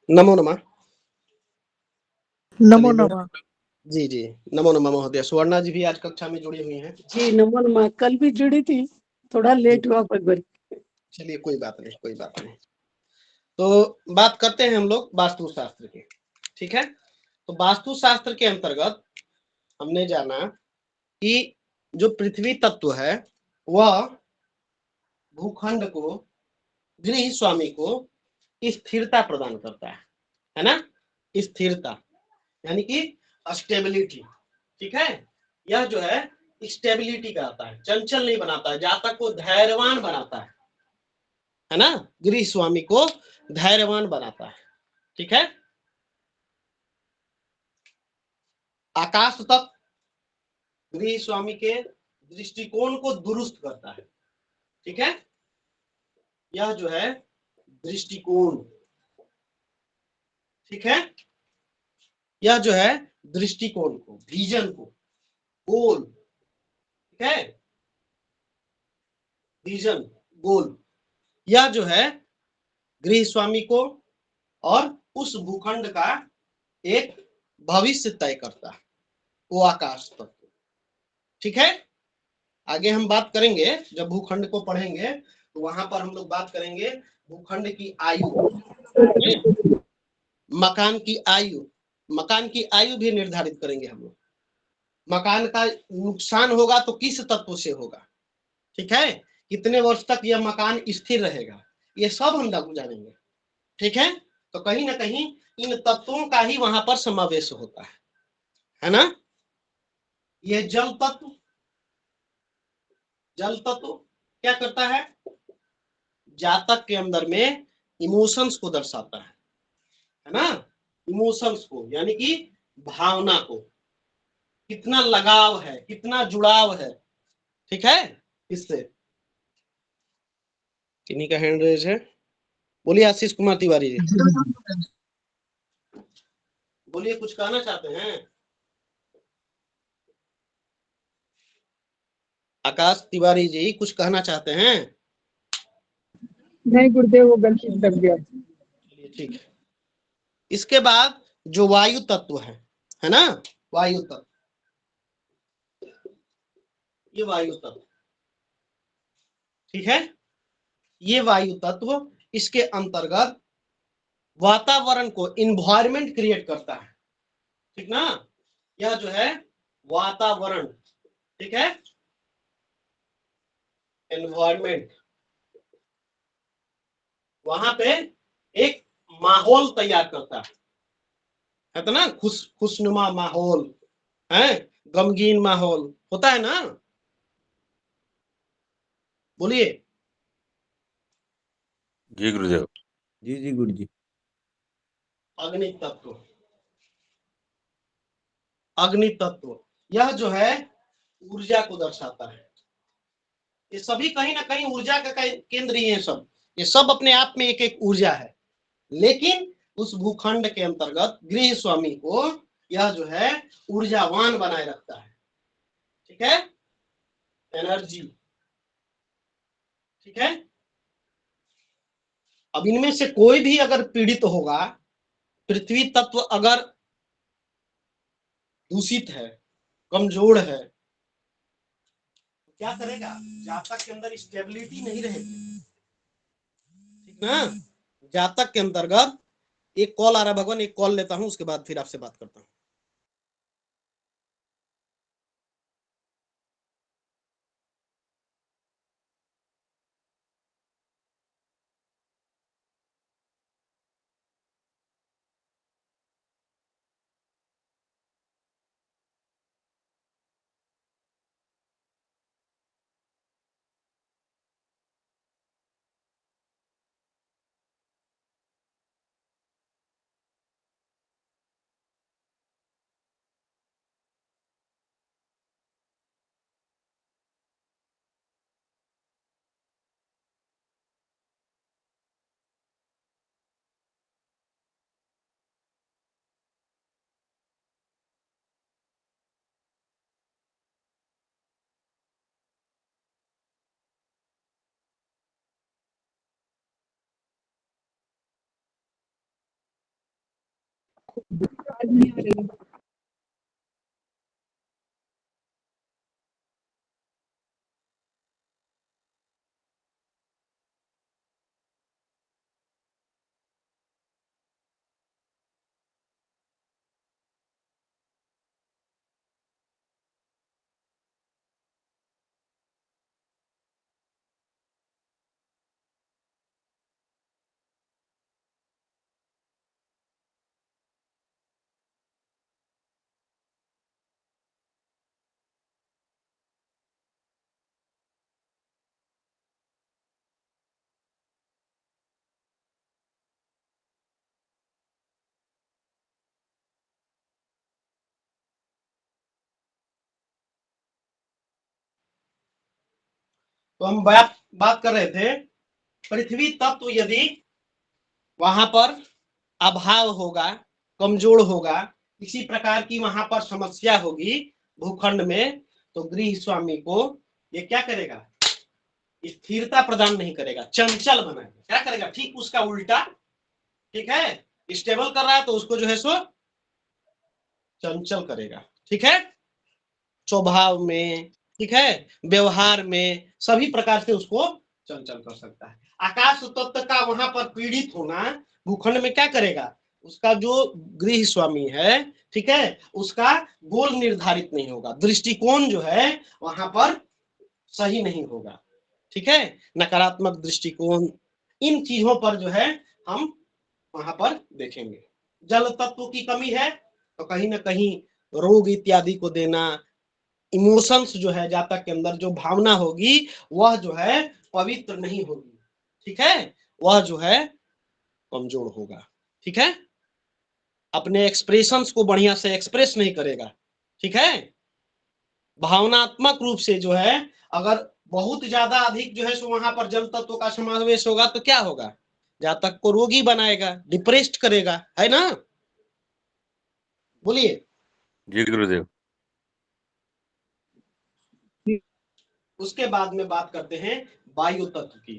नमो नमः। नमो चलिए नमः। जी, जी। नमो नमः महोदय। सुवर्णा जी भी आज कक्षा में जुड़ी हुई हैं। जी नमो नमः। कल भी जुड़ी थी, थोड़ा लेट हुआ पर चलिए कोई बात नहीं, कोई बात नहीं। तो बात करते हैं हम लोग वास्तुशास्त्र की, ठीक है? तो वास्तुशास्त्र के अंतर्गत हमने जाना कि जो पृथ्वी तत्व है वह भूखंड को, गृह स्वामी को स्थिरता प्रदान करता है ना? स्थिरता यानी कि स्टेबिलिटी, ठीक है? यह जो है स्टेबिलिटी कराता है, चंचल नहीं बनाता है, जातक को धैर्यवान बनाता है ना? गृह स्वामी को धैर्यवान बनाता है, ठीक है? आकाश तत्व गृह स्वामी के दृष्टिकोण को दुरुस्त करता है, ठीक है? यह जो है दृष्टिकोण, ठीक है? यह जो है दृष्टिकोण को, विजन को, गोल, ठीक है? विजन, गोल, यह जो है गृह स्वामी को और उस भूखंड का एक भविष्य तय करता है, वो आकाश तत्व, ठीक है? आगे हम बात करेंगे, जब भूखंड को पढ़ेंगे तो वहां पर हम लोग बात करेंगे भूखंड की आयु, मकान की आयु, मकान की आयु भी निर्धारित करेंगे हम लोग। मकान का नुकसान होगा तो किस तत्व से होगा, ठीक है? कितने वर्ष तक यह मकान स्थिर रहेगा, ये सब हम लोग जानेंगे, ठीक है? तो कहीं ना कहीं इन तत्वों का ही वहां पर समावेश होता है ना? ये जल तत्व, जल तत्व क्या करता है? जातक के अंदर में इमोशंस को दर्शाता है ना? इमोशंस को यानी कि भावना को, कितना लगाव है, कितना जुड़ाव है, ठीक है? इससे किन्हीं का हैंड रेज है, बोलिए आशीष कुमार तिवारी जी, बोलिए कुछ कहना चाहते हैं? आकाश तिवारी जी कुछ कहना चाहते हैं? नहीं गुरुदेव, वो गलती से दब गया। चलिए ठीक है। इसके बाद जो वायु तत्व है ना? वायु तत्व, ये वायु तत्व, ठीक है? ये वायु तत्व इसके अंतर्गत वातावरण को, इन्वायरमेंट क्रिएट करता है, ठीक ना? यह जो है वातावरण, ठीक है? एनवायरमेंट, वहां पे एक माहौल तैयार करता है तो ना? खुशनुमा माहौल है, गमगीन माहौल होता है ना? बोलिए। जी गुरुदेव। जी जी गुरु जी। अग्नि तत्व, अग्नि तत्व यह जो है ऊर्जा को दर्शाता है। ये सभी कहीं ना कहीं ऊर्जा का केंद्र ही है सब, ये सब अपने आप में एक एक ऊर्जा है, लेकिन उस भूखंड के अंतर्गत गृह स्वामी को यह जो है ऊर्जावान बनाए रखता है, ठीक है? एनर्जी, ठीक है? अब इनमें से कोई भी अगर पीड़ित होगा, पृथ्वी तत्व अगर दूषित है, कमजोर है, क्या करेगा? जातक के अंदर स्टेबिलिटी नहीं रहेगी, ठीक ना? जातक के अंतर्गत एक कॉल आ रहा है भगवान, एक कॉल लेता हूं, उसके बाद फिर आपसे बात करता हूं। चाहिए। तो हम बात कर रहे थे, पृथ्वी तत्व यदि वहां पर अभाव होगा, कमजोर होगा, किसी प्रकार की वहां पर समस्या होगी भूखंड में, तो गृह स्वामी को ये क्या करेगा, स्थिरता प्रदान नहीं करेगा, चंचल बनाएगा। क्या करेगा, ठीक उसका उल्टा। ठीक है, स्टेबल कर रहा है तो उसको जो है सो चंचल करेगा। ठीक है, स्वभाव में, ठीक है, व्यवहार में, सभी प्रकार से उसको चंचल कर सकता है। आकाश तत्व का वहां पर पीड़ित होना भूखंड में क्या करेगा, उसका जो गृह स्वामी है, ठीक है, उसका गोल निर्धारित नहीं होगा, दृष्टिकोण जो है वहां पर सही नहीं होगा। ठीक है, नकारात्मक दृष्टिकोण, इन चीजों पर जो है हम वहां पर देखेंगे। जल तत्व की कमी है तो कहीं ना कहीं रोग इत्यादि को देना, इमोशंस जो है जातक के अंदर जो भावना होगी वह जो है पवित्र नहीं होगी। ठीक है, वह जो है कमजोर होगा। ठीक है, अपने एक्सप्रेशंस को बढ़िया से एक्सप्रेस नहीं करेगा। ठीक है, भावनात्मक रूप से जो है अगर बहुत ज्यादा अधिक जो है सो वहां पर जल तत्व का समावेश होगा तो क्या होगा, जातक को रोगी बनाएगा, डिप्रेस्ड करेगा, है ना। बोलिए। जी गुरुदेव। उसके बाद में बात करते हैं वायु तत्व की।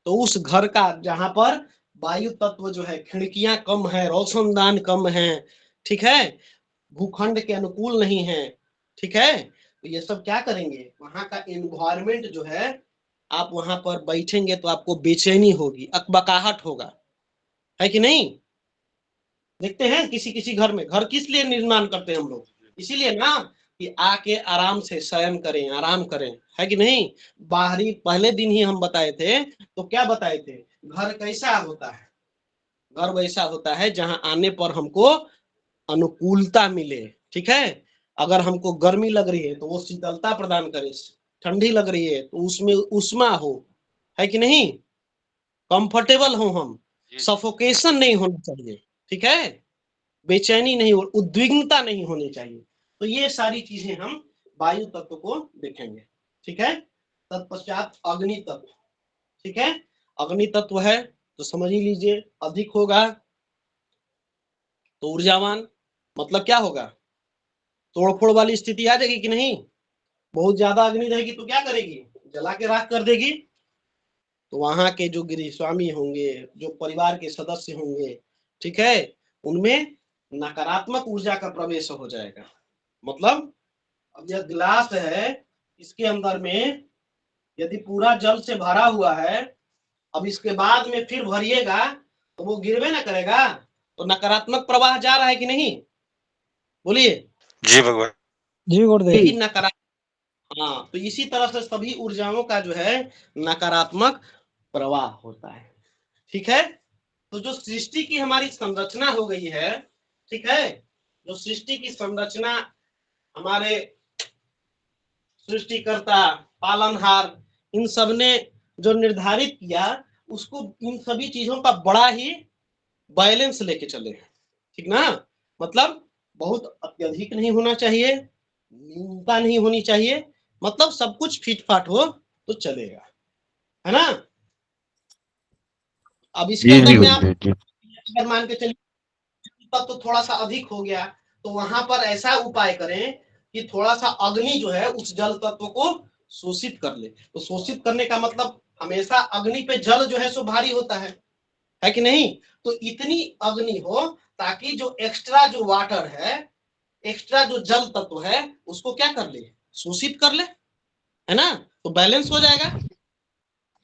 तो उस घर का जहां पर वायु तत्व जो है, खिड़कियां कम है, रोशनदान कम है, ठीक है, भूखंड के अनुकूल नहीं है, ठीक है, तो ये सब क्या करेंगे, वहां का एनवायरमेंट जो है, आप वहां पर बैठेंगे तो आपको बेचैनी होगी, अकबकाहट होगा, है कि नहीं। देखते हैं किसी किसी घर में, घर किस लिए निर्माण करते हैं हम लोग, इसीलिए ना कि आके आराम से शयन करें, आराम करें, है कि नहीं। बाहरी पहले दिन ही हम बताए थे, तो क्या बताए थे, घर कैसा होता है, घर वैसा होता है जहां आने पर हमको अनुकूलता मिले। ठीक है, अगर हमको गर्मी लग रही है तो वो शीतलता प्रदान करे, ठंडी लग रही है तो उसमें उष्मा हो, है कि नहीं, कंफर्टेबल हो हम, सफोकेशन नहीं होना चाहिए। ठीक है, बेचैनी नहीं हो, उद्विग्नता नहीं होनी चाहिए। तो ये सारी चीजें हम वायु तत्व को देखेंगे। ठीक है, तत्पश्चात अग्नि तत्व। ठीक है, अग्नि तत्व है तो समझ ही लीजिए, अधिक होगा तो ऊर्जावान, मतलब क्या होगा, तोड़फोड़ वाली स्थिति आ जाएगी कि नहीं। बहुत ज्यादा अग्नि रहेगी तो क्या करेगी, जला के राख कर देगी। तो वहां के जो गृह स्वामी होंगे, जो परिवार के सदस्य होंगे, ठीक है, उनमें नकारात्मक ऊर्जा का प्रवेश हो जाएगा। मतलब अब यह गिलास है, इसके अंदर में यदि पूरा जल से भरा हुआ है, अब इसके बाद में फिर भरिएगा तो वो गिरवे ना करेगा, तो नकारात्मक प्रवाह जा रहा है कि नहीं, बोलिए। जी भगवान। जी गुरुदेव। यही नकारात्मक, हाँ, तो इसी तरह से सभी ऊर्जाओं का जो है नकारात्मक प्रवाह होता है। ठीक है, तो जो सृष्टि की हमारी संरचना हो गई है, ठीक है, जो सृष्टि की संरचना हमारे सृष्टिकर्ता, पालनहार, इन सब ने जो निर्धारित किया, उसको इन सभी चीजों का बड़ा ही बैलेंस लेके चले। ठीक ना, मतलब बहुत अत्यधिक नहीं होना चाहिए, न्यूनता नहीं होनी चाहिए, मतलब सब कुछ फिट फाट हो तो चलेगा, है ना। अब इसके जी अंदर जी में आप गुरुदेव जी। अगर मान के चलिए तब तो थोड़ा सा अधिक हो गया, तो वहां पर ऐसा उपाय करें कि थोड़ा सा अग्नि जो है उस जल तत्व को शोषित कर ले। तो शोषित करने का मतलब हमेशा अग्नि पे जल जो है सो भारी होता है कि नहीं। तो इतनी अग्नि हो ताकि जो एक्स्ट्रा जो वाटर है, एक्स्ट्रा जो जल तत्व है, उसको क्या कर ले, शोषित कर ले, है ना, तो बैलेंस हो जाएगा,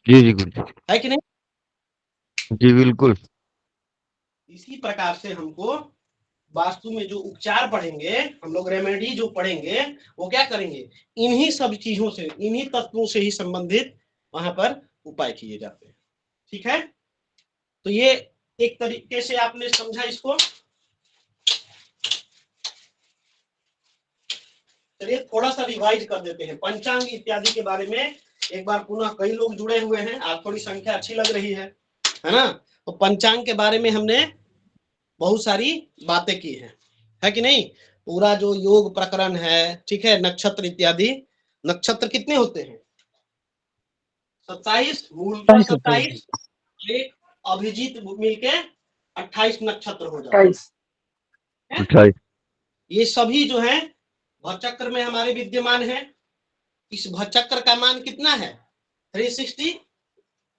जी जी गुरुदेव, है कि नहीं। जी बिल्कुल। इसी प्रकार से हमको वास्तु में जो उपचार पढ़ेंगे हम लोग, रेमेडी जो पढ़ेंगे, वो क्या करेंगे, इन्हीं सब चीजों से, इन्हीं तत्वों से ही संबंधित वहां पर उपाय किए जाते हैं। ठीक है, तो ये एक तरीके से आपने समझा इसको। चलिए थोड़ा सा रिवाइज कर देते हैं पंचांग इत्यादि के बारे में एक बार पुनः। कई लोग जुड़े हुए हैं, आज थोड़ी संख्या अच्छी लग रही है ना। तो पंचांग के बारे में हमने बहुत सारी बातें की है कि नहीं। पूरा जो योग प्रकरण है, ठीक है, नक्षत्र इत्यादि, नक्षत्र कितने होते हैं, 27, मूल पर 27, एक अभिजीत मिलके 28 नक्षत्र हो जाते हैं। 28। ये सभी जो है भचक्र में हमारे विद्यमान है। इस भचक्र का मान कितना है, 360,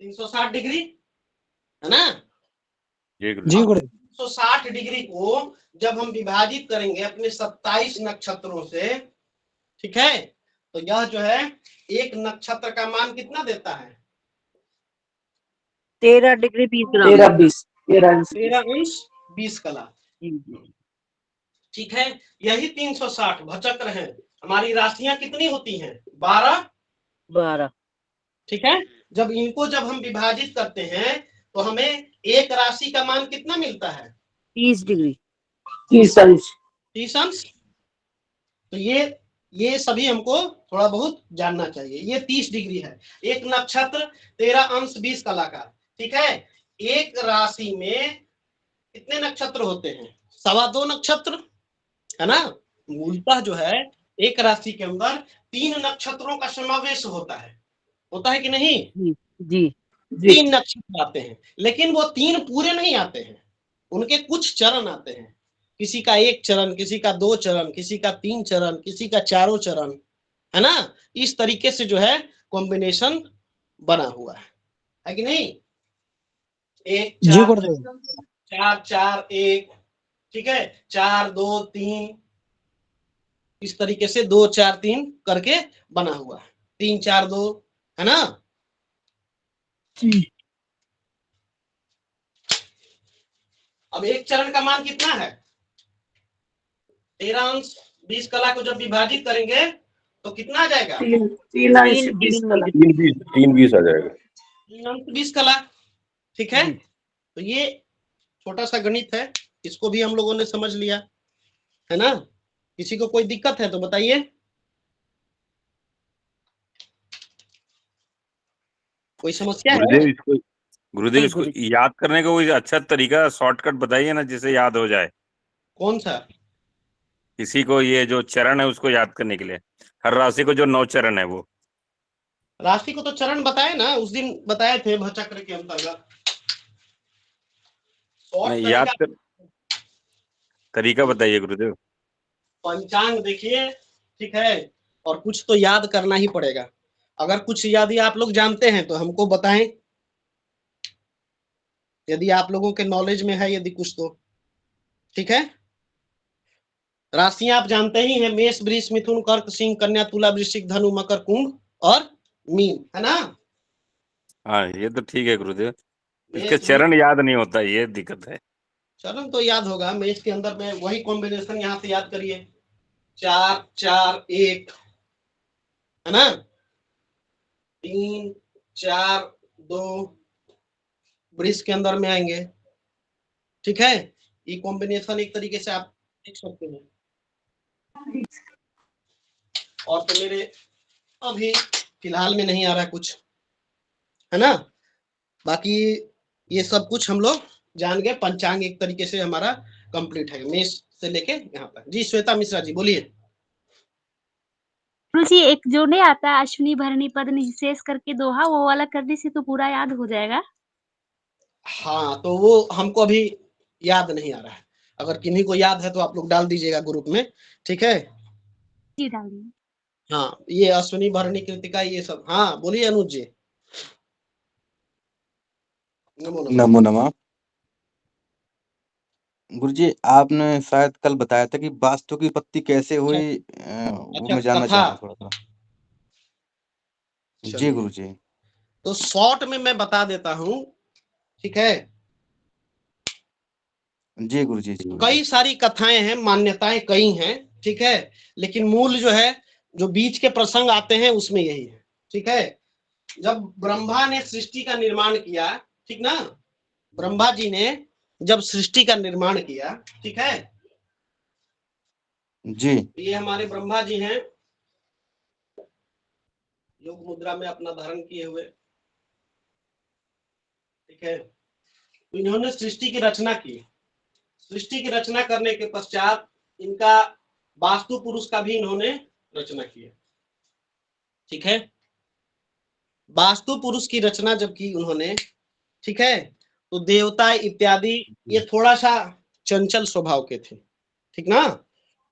360 डिग्री, है ना। जी जी गुरुदेव। 360 डिग्री को जब हम विभाजित करेंगे अपने 27 नक्षत्रों से, ठीक है, तो यह जो है एक नक्षत्र का मान कितना देता है, 13 डिग्री 20 ग्राम। 13 अंश 20 कला। ठीक है, यही 360 भचक्र है। हमारी राशियां कितनी होती हैं, 12। ठीक है, जब इनको जब हम विभाजित करते हैं तो हमें एक राशि का मान कितना मिलता है, 30 डिग्री। 30 अंश। 30 अंश। तो ये सभी हमको थोड़ा बहुत जानना चाहिए। ये 30 डिग्री है, एक नक्षत्र 13 अंश 20 कला का। ठीक है, एक राशि में कितने नक्षत्र होते हैं, 2.25 नक्षत्र, है ना। मूलतः जो है एक राशि के अंदर 3 नक्षत्रों का समावेश होता है कि नहीं। जी 3 नक्षत्र आते हैं, लेकिन वो 3 पूरे नहीं आते हैं, उनके कुछ चरण आते हैं। किसी का 1 चरण, किसी का 2 चरण, किसी का 3 चरण, किसी का 4 चरण, है ना। इस तरीके से जो है कॉम्बिनेशन बना हुआ है कि नहीं। 1 जी 4 गुरुदेव। 4 4 1, ठीक है, 4 2 3, इस तरीके से 2 4 3 करके बना हुआ है, 3 4 2, है ना। जी अब एक चरण का मान कितना है, 13 अंश 20 कला को जब विभाजित करेंगे तो कितना आ जाएगा, 3 अंश 20 कला। 3 20 आ जाएगा। 3 अंश 20 कला। ठीक है, तो ये छोटा सा गणित है, इसको भी हम लोगों ने समझ लिया, है ना। किसी को कोई दिक्कत है तो बताइए, कोई समस्या है। गुरुदेव इसको याद करने का कोई अच्छा तरीका, शॉर्टकट बताइए ना, जिससे याद हो जाए। कौन सा, किसी को ये जो चरण है उसको याद करने के लिए, हर राशि को जो 9 चरण है वो। राशि को तो चरण बताए ना, उस दिन बताए थे भचक्र के अंतर्गत। नहीं, तरीका, तरीका बताइए गुरुदेव। पंचांग देखिए, ठीक है, और कुछ तो याद करना ही पड़ेगा। अगर कुछ यदि आप लोग जानते हैं तो हमको बताएं, यदि आप लोगों के नॉलेज में है यदि कुछ तो। ठीक है, राशियां आप जानते ही हैं, मेष वृष मिथुन कर्क सिंह कन्या तुला वृश्चिक धनु मकर कुंभ और मीन, है ना। हाँ ये तो ठीक है गुरुदेव, इसके मेष चरण याद नहीं होता, ये दिक्कत है। चरण तो याद होगा, मेष के अंदर में वही कॉम्बिनेशन यहाँ से याद करिए, 4 4 1, है ना, 3 4 2, वृष के अंदर में आएंगे। ठीक है, ये कॉम्बिनेशन एक तरीके से आप देख सकते हैं। और तो मेरे अभी फिलहाल में नहीं आ रहा है कुछ, है ना। बाकी ये सब कुछ हम लोग जान गए, पंचांग एक तरीके से हमारा कंप्लीट है, मेष से लेके यहाँ पर। जी श्वेता मिश्रा जी बोलिए। जी एक जो नहीं आता है अश्विनी भरणी पद निशेष करके दोहा, वो वाला करने से तो पूरा याद हो जाएगा। हाँ तो वो हमको अभी याद नहीं आ रहा है, अगर किन्हीं को याद है तो आप लोग डाल दीजिएगा ग्रुप में, ठीक है। जी डाल दीजिए। हाँ ये अश्विनी भरणी कृतिका ये सब, हाँ बोलिए अनुज जी। नमो नमः। नमो नमः। गुरुजी आपने शायद कल बताया था कि वास्तु की उत्पत्ति कैसे अच्छा हुई, वो अच्छा मैं जानना कथा, चाह रहा हूँ थोड़ा सा। जी चलिए गुरुजी। तो शॉर्ट में मैं बता देता हूँ, ठीक है। जी गुरुजी जी। कई सारी कथाएं हैं, मान्यताएं कई हैं, ठीक है, लेकिन मूल जो है, जो बीच के प्रसंग आते हैं उसमें यही है, ठीक है। जब ब्रह्मा ने सृष्टि का निर्माण किया, ठीक ना, ब्रह्मा जी ने जब सृष्टि का निर्माण किया, ठीक है, जी ये हमारे ब्रह्मा जी हैं, योग मुद्रा में अपना धारण किए हुए, ठीक है। तो इन्होंने सृष्टि की रचना की। सृष्टि की रचना करने के पश्चात इनका वास्तु पुरुष का भी इन्होंने रचना किया, ठीक है। वास्तु पुरुष की रचना जब की उन्होंने, ठीक है, तो देवता इत्यादि ये थोड़ा सा चंचल स्वभाव के थे, ठीक ना।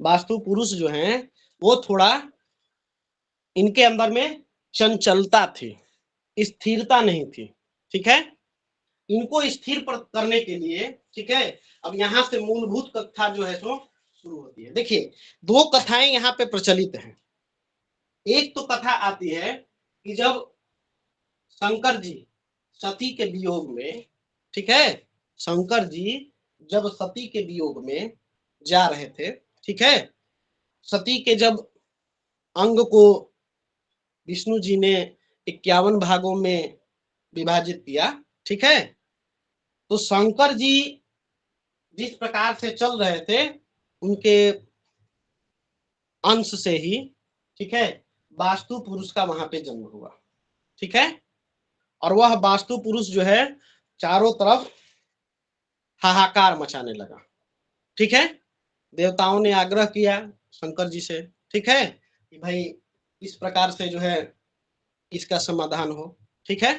वास्तु पुरुष जो हैं वो थोड़ा, इनके अंदर में चंचलता थी, स्थिरता नहीं थी, ठीक है। इनको स्थिर करने के लिए, ठीक है, अब यहाँ से मूलभूत कथा जो है सो शुरू होती है। देखिए दो कथाएं यहाँ पे प्रचलित हैं। एक तो कथा आती है कि जब शंकर जी सती के वियोग में, ठीक है, शंकर जी जब सती के वियोग में जा रहे थे, ठीक है, सती के जब अंग को विष्णु जी ने 51 भागों में विभाजित किया, ठीक है, तो शंकर जी जिस प्रकार से चल रहे थे उनके अंश से ही, ठीक है, वास्तु पुरुष का वहां पे जन्म हुआ, ठीक है। और वह वास्तु पुरुष जो है चारों तरफ हाहाकार मचाने लगा, ठीक है। देवताओं ने आग्रह किया शंकर जी से, ठीक है, कि भाई इस प्रकार से जो है इसका समाधान हो, ठीक है।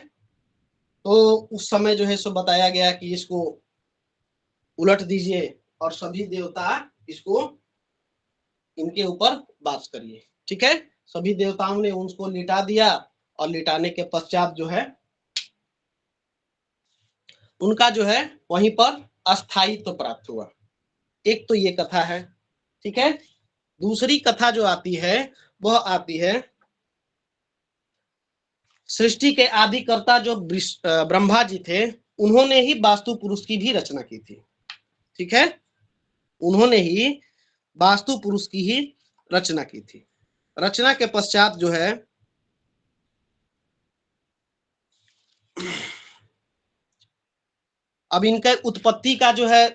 तो उस समय जो है सो बताया गया कि इसको उलट दीजिए और सभी देवता इसको इनके ऊपर वास करिए, ठीक है। सभी देवताओं ने उसको लिटा दिया और लिटाने के पश्चात जो है उनका जो है वहीं पर अस्थायित्व प्राप्त हुआ। एक तो ये कथा है, ठीक है। दूसरी कथा जो आती है वह आती है सृष्टि के आदिकर्ता जो ब्रह्मा जी थे, उन्होंने ही वास्तु पुरुष की भी रचना की थी, ठीक है। उन्होंने ही वास्तु पुरुष की ही रचना की थी। रचना के पश्चात जो है अब इनके उत्पत्ति का जो है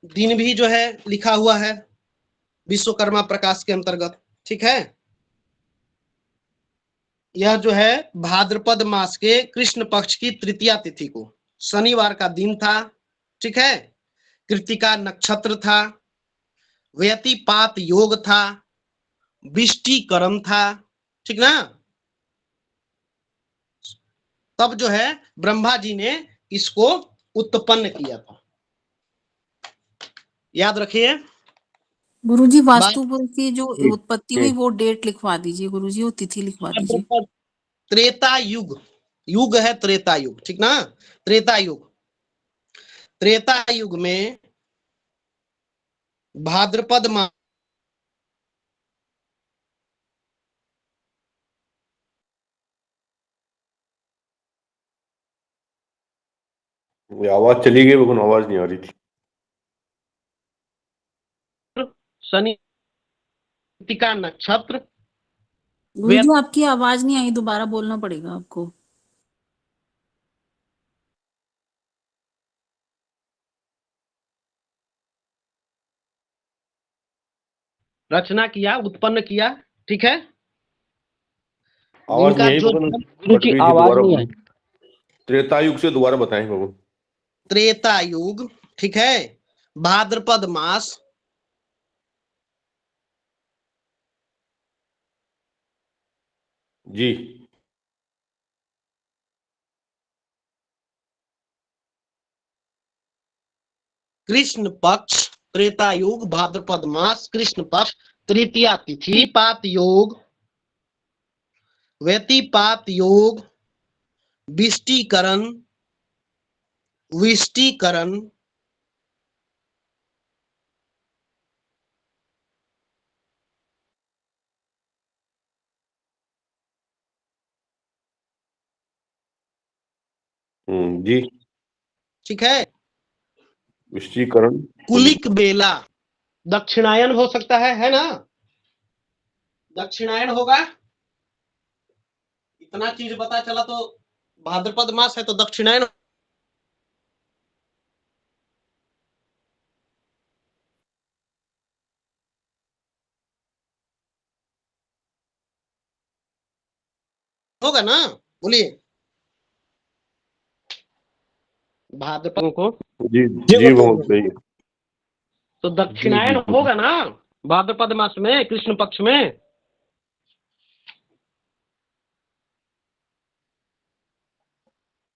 दिन भी जो है लिखा हुआ है विश्वकर्मा प्रकाश के अंतर्गत, ठीक है। यह जो है भाद्रपद मास के कृष्ण पक्ष की तृतीया तिथि को, शनिवार का दिन था, ठीक है। कृतिका नक्षत्र था, व्यतिपात योग था, विष्टिकरण था, ठीक ना। तब जो है ब्रह्मा जी ने इसको उत्पन्न किया था, याद रखिए। गुरुजी वास्तु पुरुष की जो जी, उत्पत्ति जी। हुई वो डेट लिखवा दीजिए गुरुजी, वो तिथि लिखवा दीजिए। भाद्रपद त्रेता युग, युग है त्रेता युग, ठीक ना। त्रेता युग, त्रेता युग में भाद्रपद मास ये आवाज चली गई, लेकिन आवाज नहीं आ रही थी। शनि कृतिका नक्षत्र गुरुजी आपकी आवाज नहीं आई, दोबारा बोलना पड़ेगा आपको। रचना किया, उत्पन्न किया, ठीक है। आवाज नहीं इनका आई जो बगन, कट गई थी। दोबारा बोलिए, त्रेतायुग से दोबारा बताएं बगन। त्रेता युग, ठीक है, भाद्रपद मास, जी कृष्ण पक्ष, त्रेता युग भाद्रपद मास कृष्ण पक्ष तृतीया तिथि, पात योग, व्यतिपात योग, विष्टिकरण, विष्टिकरण, जी। ठीक है। विष्टीकरण। कुलिक बेला दक्षिणायन हो सकता है ना? दक्षिणायन होगा। इतना चीज पता चला तो भाद्रपद मास है तो दक्षिणायन होगा ना? बोलिए। भाद्रपद को जी जी बहुत सही। तो दक्षिणायन होगा ना भाद्रपद मास में, कृष्ण पक्ष में।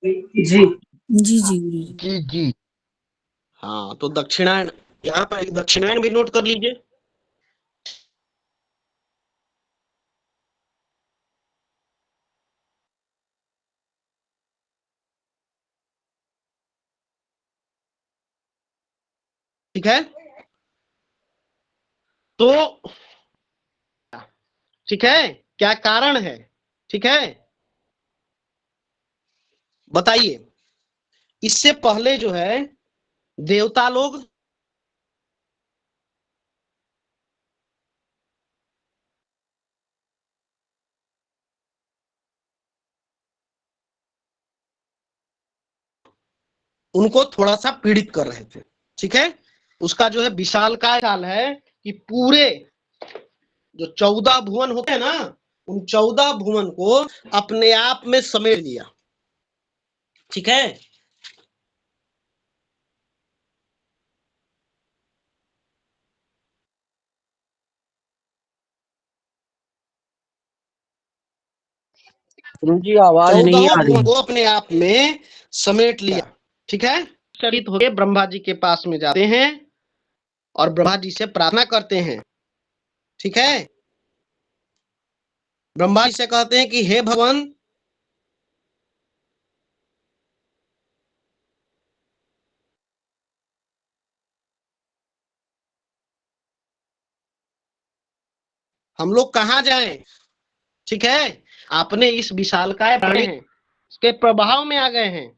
जी जी जी गुरु जी। जी जी। हाँ तो दक्षिणायन, यहाँ पर एक दक्षिणायन भी नोट कर लीजिए। ठीक है। तो ठीक है, क्या कारण है? ठीक है, बताइए। इससे पहले जो है देवता लोग उनको थोड़ा सा पीड़ित कर रहे थे। ठीक है, उसका जो है विशालकाय काल है कि पूरे जो 14 भुवन होते हैं ना, उन 14 भुवन को अपने आप में समेट लिया। ठीक है। गुरु जी आवाज नहीं 14 आ रही। भुवन को अपने आप में समेट लिया। ठीक है। चरित होकर ब्रह्मा जी के पास में जाते हैं और ब्रह्मा जी से प्रार्थना करते हैं। ठीक है। ब्रह्मा जी से कहते हैं कि हे भगवान, हम लोग कहाँ जाएं? ठीक है, आपने इस विशालकाय प्राणी हैं, इसके प्रभाव में आ गए हैं,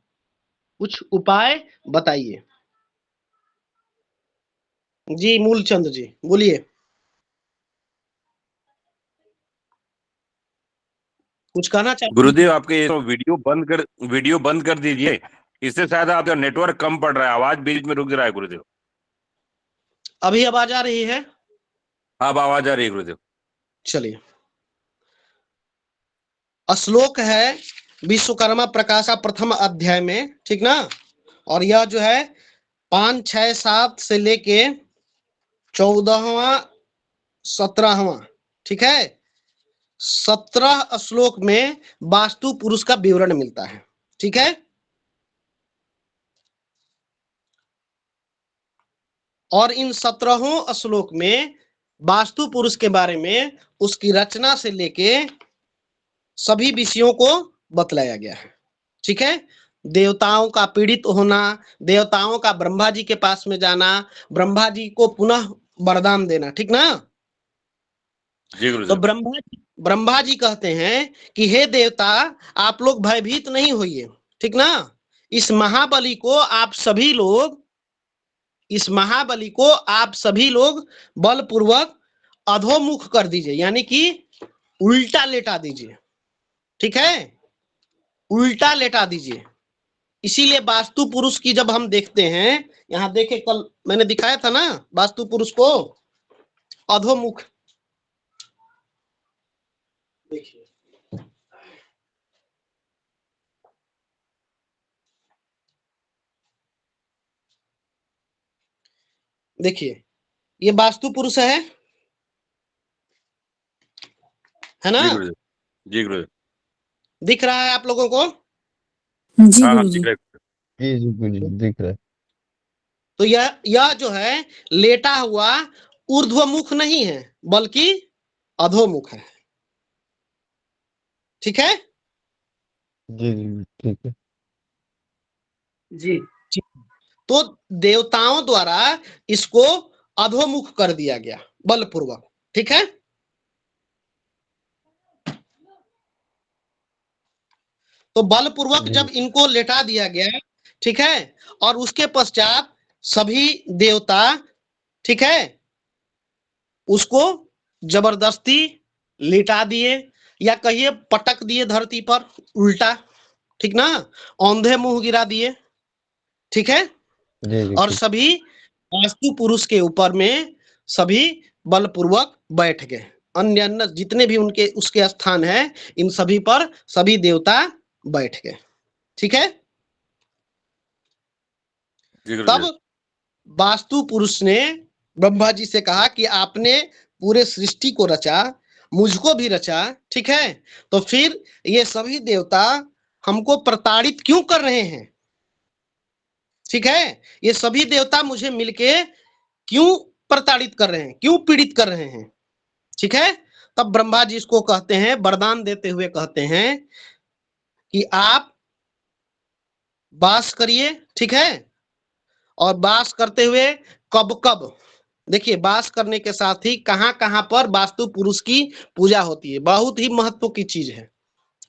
कुछ उपाय बताइए। जी मूलचंद जी बोलिए, कुछ कहना चाहते हैं? गुरुदेव आपके ये तो वीडियो बंद कर दीजिए। इससे शायद आपका नेटवर्क कम पड़ रहा है, आवाज बीच में रुक रहा है गुरुदेव। अभी आवाज आ रही है? अब आवाज आ रही है गुरुदेव। चलिए, श्लोक है विश्वकर्मा प्रकाश का प्रथम अध्याय में। ठीक ना? और यह जो है 5, 6, 7 से लेके 14वां 17वां, ठीक है, 17 श्लोक में वास्तु पुरुष का विवरण मिलता है। ठीक है। और इन 17 श्लोक में वास्तु पुरुष के बारे में, उसकी रचना से लेके सभी विषयों को बतलाया गया है। ठीक है। देवताओं का पीड़ित होना, देवताओं का ब्रह्मा जी के पास में जाना, ब्रह्मा जी को पुनः वरदान देना। ठीक ना? जी तो गुरुदेव। ब्रह्मा जी कहते हैं कि हे देवता, आप लोग भयभीत नहीं होइए। ठीक ना? इस महाबली को आप सभी लोग बलपूर्वक अधोमुख कर दीजिए, यानी कि उल्टा लेटा दीजिए। ठीक है, उल्टा लेटा दीजिए। इसीलिए वास्तु पुरुष की जब हम देखते हैं, यहां देखे, कल मैंने दिखाया था ना वास्तु पुरुष को अधोमुख। देखिए, देखिए, ये वास्तु पुरुष है ना? जी गुरुदेव। जी गुरुदेव। दिख रहा है आप लोगों को? जी हाँ हाँ गुरु दिख जी। रहा है। जी गुरु जी दिख रहा है। तो यह जो है लेटा हुआ ऊर्ध्वमुख नहीं है, बल्कि अधोमुख है। ठीक है। जी जी ठीक है। जी तो देवताओं द्वारा इसको अधोमुख कर दिया गया बलपूर्वक। ठीक है। तो बलपूर्वक जी। जब इनको लेटा दिया गया, ठीक है, और उसके पश्चात सभी देवता, ठीक है, उसको जबरदस्ती लिटा दिए या कहिए पटक दिए धरती पर उल्टा, ठीक ना, औंधे मुंह गिरा दिए, ठीक है, जी जी और ठीक। सभी वास्तु पुरुष के ऊपर में सभी बलपूर्वक बैठ गए। अन्य अन्य जितने भी उनके उसके स्थान है, इन सभी पर सभी देवता बैठ गए, ठीक है। जी गुरुदेव। तब वास्तु पुरुष ने ब्रह्मा जी से कहा कि आपने पूरे सृष्टि को रचा, मुझको भी रचा, ठीक है, तो फिर ये सभी देवता हमको प्रताड़ित क्यों कर रहे हैं, ठीक है, ये सभी देवता मुझे मिलके क्यों प्रताड़ित कर रहे हैं, क्यों पीड़ित कर रहे हैं, ठीक है। तब ब्रह्मा जी इसको कहते हैं, वरदान देते हुए कहते हैं कि आप वास करिए, ठीक है, और वास करते हुए कब कब, देखिए वास करने के साथ ही कहां कहां पर वास्तु पुरुष की पूजा होती है, बहुत ही महत्व की चीज है,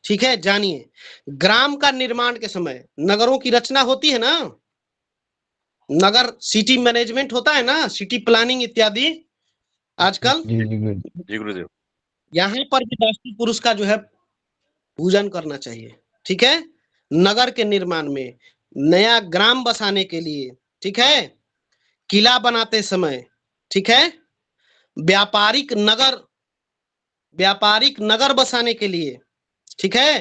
ठीक है। जानिए, ग्राम का निर्माण के समय नगरों की रचना होती है ना, नगर सिटी मैनेजमेंट होता है ना, सिटी प्लानिंग इत्यादि आजकल, जी जी गुरु। जी गुरुदेव। यहाँ पर भी वास्तु पुरुष का जो है पूजन करना चाहिए, ठीक है। नगर के निर्माण में, नया ग्राम बसाने के लिए, ठीक है, किला बनाते समय, ठीक है, व्यापारिक नगर, व्यापारिक नगर बसाने के लिए, ठीक है,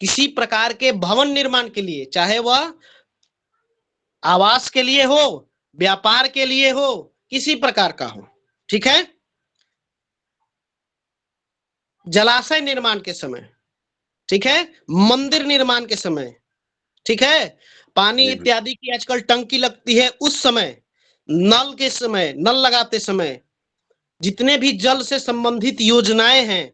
किसी प्रकार के भवन निर्माण के लिए, चाहे वह आवास के लिए हो, व्यापार के लिए हो, किसी प्रकार का हो, ठीक है, जलाशय निर्माण के समय, ठीक है, मंदिर निर्माण के समय, ठीक है, पानी जी इत्यादि की आजकल टंकी लगती है, उस समय, नल के समय, नल लगाते समय, जितने भी जल से संबंधित योजनाएं हैं,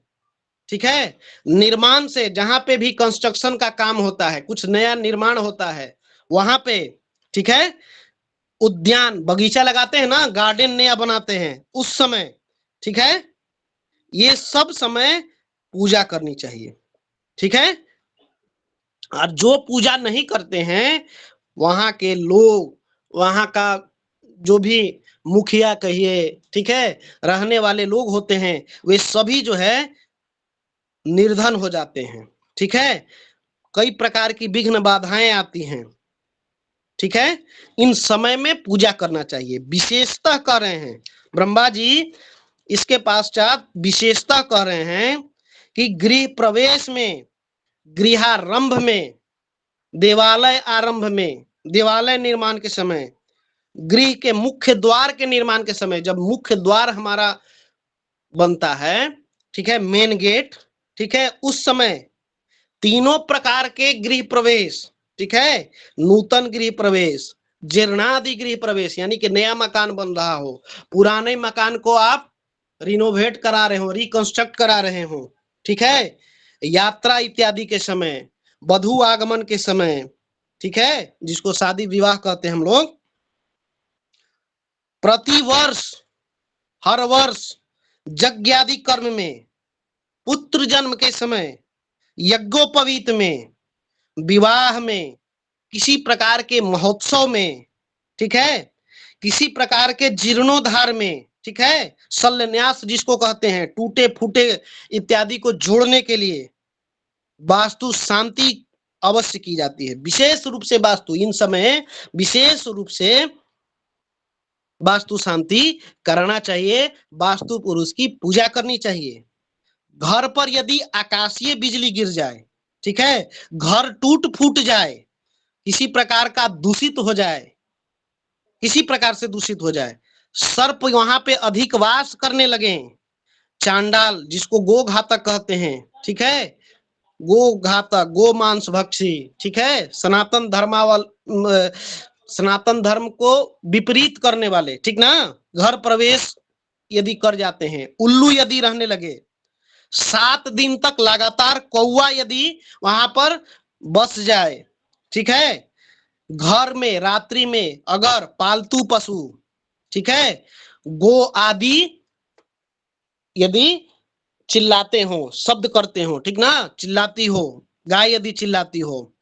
ठीक है, निर्माण से जहां पे भी कंस्ट्रक्शन का काम होता है, कुछ नया निर्माण होता है वहां पे, ठीक है, उद्यान बगीचा लगाते हैं ना, गार्डन नया बनाते हैं उस समय, ठीक है, ये सब समय पूजा करनी चाहिए, ठीक है। और जो पूजा नहीं करते हैं, वहां के लोग, वहां का जो भी मुखिया कहिए, ठीक है, रहने वाले लोग होते हैं, वे सभी जो है निर्धन हो जाते हैं, ठीक है, कई प्रकार की विघ्न बाधाएं आती हैं, ठीक है। इन समय में पूजा करना चाहिए, विशेषतः कह रहे हैं ब्रह्मा जी, इसके पश्चात विशेषतः कह रहे हैं कि गृह प्रवेश में, गृहारंभ में, देवालय आरंभ में, देवालय निर्माण के समय, गृह के मुख्य द्वार के निर्माण के समय, जब मुख्य द्वार हमारा बनता है, ठीक है, मेन गेट, ठीक है, उस समय तीनों प्रकार के गृह प्रवेश, ठीक है, नूतन गृह प्रवेश, जीर्णादि गृह प्रवेश, यानी कि नया मकान बन रहा हो, पुराने मकान को आप रिनोवेट करा रहे हो, रिकंस्ट्रक्ट करा रहे हो, ठीक है, यात्रा इत्यादि के समय, वधू आगमन के समय, ठीक है, जिसको शादी विवाह कहते हैं हम लोग, प्रति वर्ष, हर वर्ष यज्ञादि कर्म में, पुत्र जन्म के समय, यज्ञोपवीत में, विवाह में, किसी प्रकार के महोत्सव में, ठीक है, किसी प्रकार के जीर्णोद्धार में, ठीक है, शल्यन्यास जिसको कहते हैं, टूटे फूटे इत्यादि को जोड़ने के लिए वास्तु शांति अवश्य की जाती है, विशेष रूप से वास्तु, इन समय विशेष रूप से वास्तु शांति करना चाहिए, वास्तु पुरुष की पूजा करनी चाहिए। घर पर यदि आकाशीय बिजली गिर जाए, ठीक है, घर टूट फूट जाए, किसी प्रकार का दूषित हो जाए, किसी प्रकार से दूषित हो जाए, सर्प वहां पे अधिक वास करने लगे, चांडाल जिसको गो घातक कहते हैं, ठीक है, गो घातक, गो मांस भक्षी, ठीक है, सनातन धर्म को विपरीत करने वाले, ठीक ना, घर प्रवेश यदि कर जाते हैं, उल्लू यदि रहने लगे, 7 दिन तक लगातार कौवा यदि वहां पर बस जाए, ठीक है, घर में रात्रि में अगर पालतू पशु, ठीक है, गो आदि यदि चिल्लाते हो, शब्द करते हो, ठीक ना, चिल्लाती हो, गाय यदि चिल्लाती हो,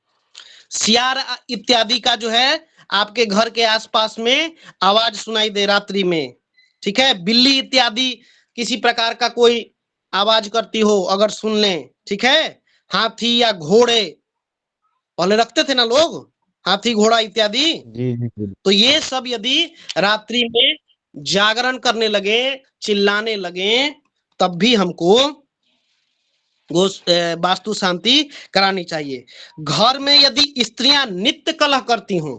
सियार इत्यादि का जो है आपके घर के आसपास में आवाज सुनाई दे रात्रि में, ठीक है, बिल्ली इत्यादि किसी प्रकार का कोई आवाज करती हो अगर सुन लें, ठीक है, हाथी या घोड़े पहले रखते थे ना लोग, हाथी घोड़ा इत्यादि, जी जी गुरु तो ये सब यदि रात्रि में जागरण करने लगे, चिल्लाने लगे, तब भी हमको वास्तु शांति करानी चाहिए। घर में यदि स्त्रियां नित्य कलह करती हों,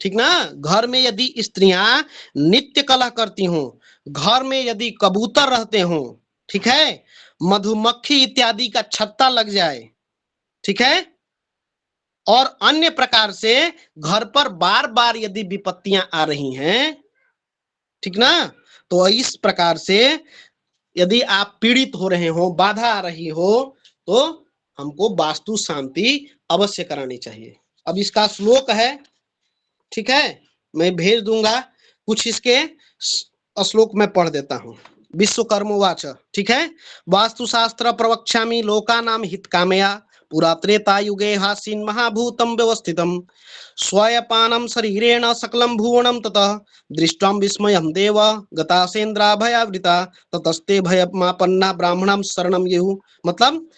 ठीक ना, घर में यदि स्त्रियां नित्य कलह करती हों, घर में यदि कबूतर रहते हों, ठीक है, मधुमक्खी इत्यादि का छत्ता लग जाए, ठीक है, और अन्य प्रकार से घर पर बार बार यदि विपत्तियां आ रही हैं, ठीक ना, तो इस प्रकार से यदि आप पीड़ित हो रहे हो, बाधा आ रही हो, तो हमको वास्तु शांति अवश्य करानी चाहिए। अब इसका श्लोक है, ठीक है, मैं भेज दूंगा, कुछ इसके श्लोक में पढ़ देता हूं। विश्वकर्मोवाच, ठीक है, वास्तुशास्त्र प्रवक्ष्यामि लोकानां हितकामया पुरा त्रेतायुगे हासीन महाभूतं व्यवस्थितं स्वयपानं शरीरेण सकलं भुवनं ततः दृष्टं विस्मयं देव गतासेन्द्रा भयावृता ततस्ते भयमापन्ना ब्राह्मणं शरणं येहु। मतलब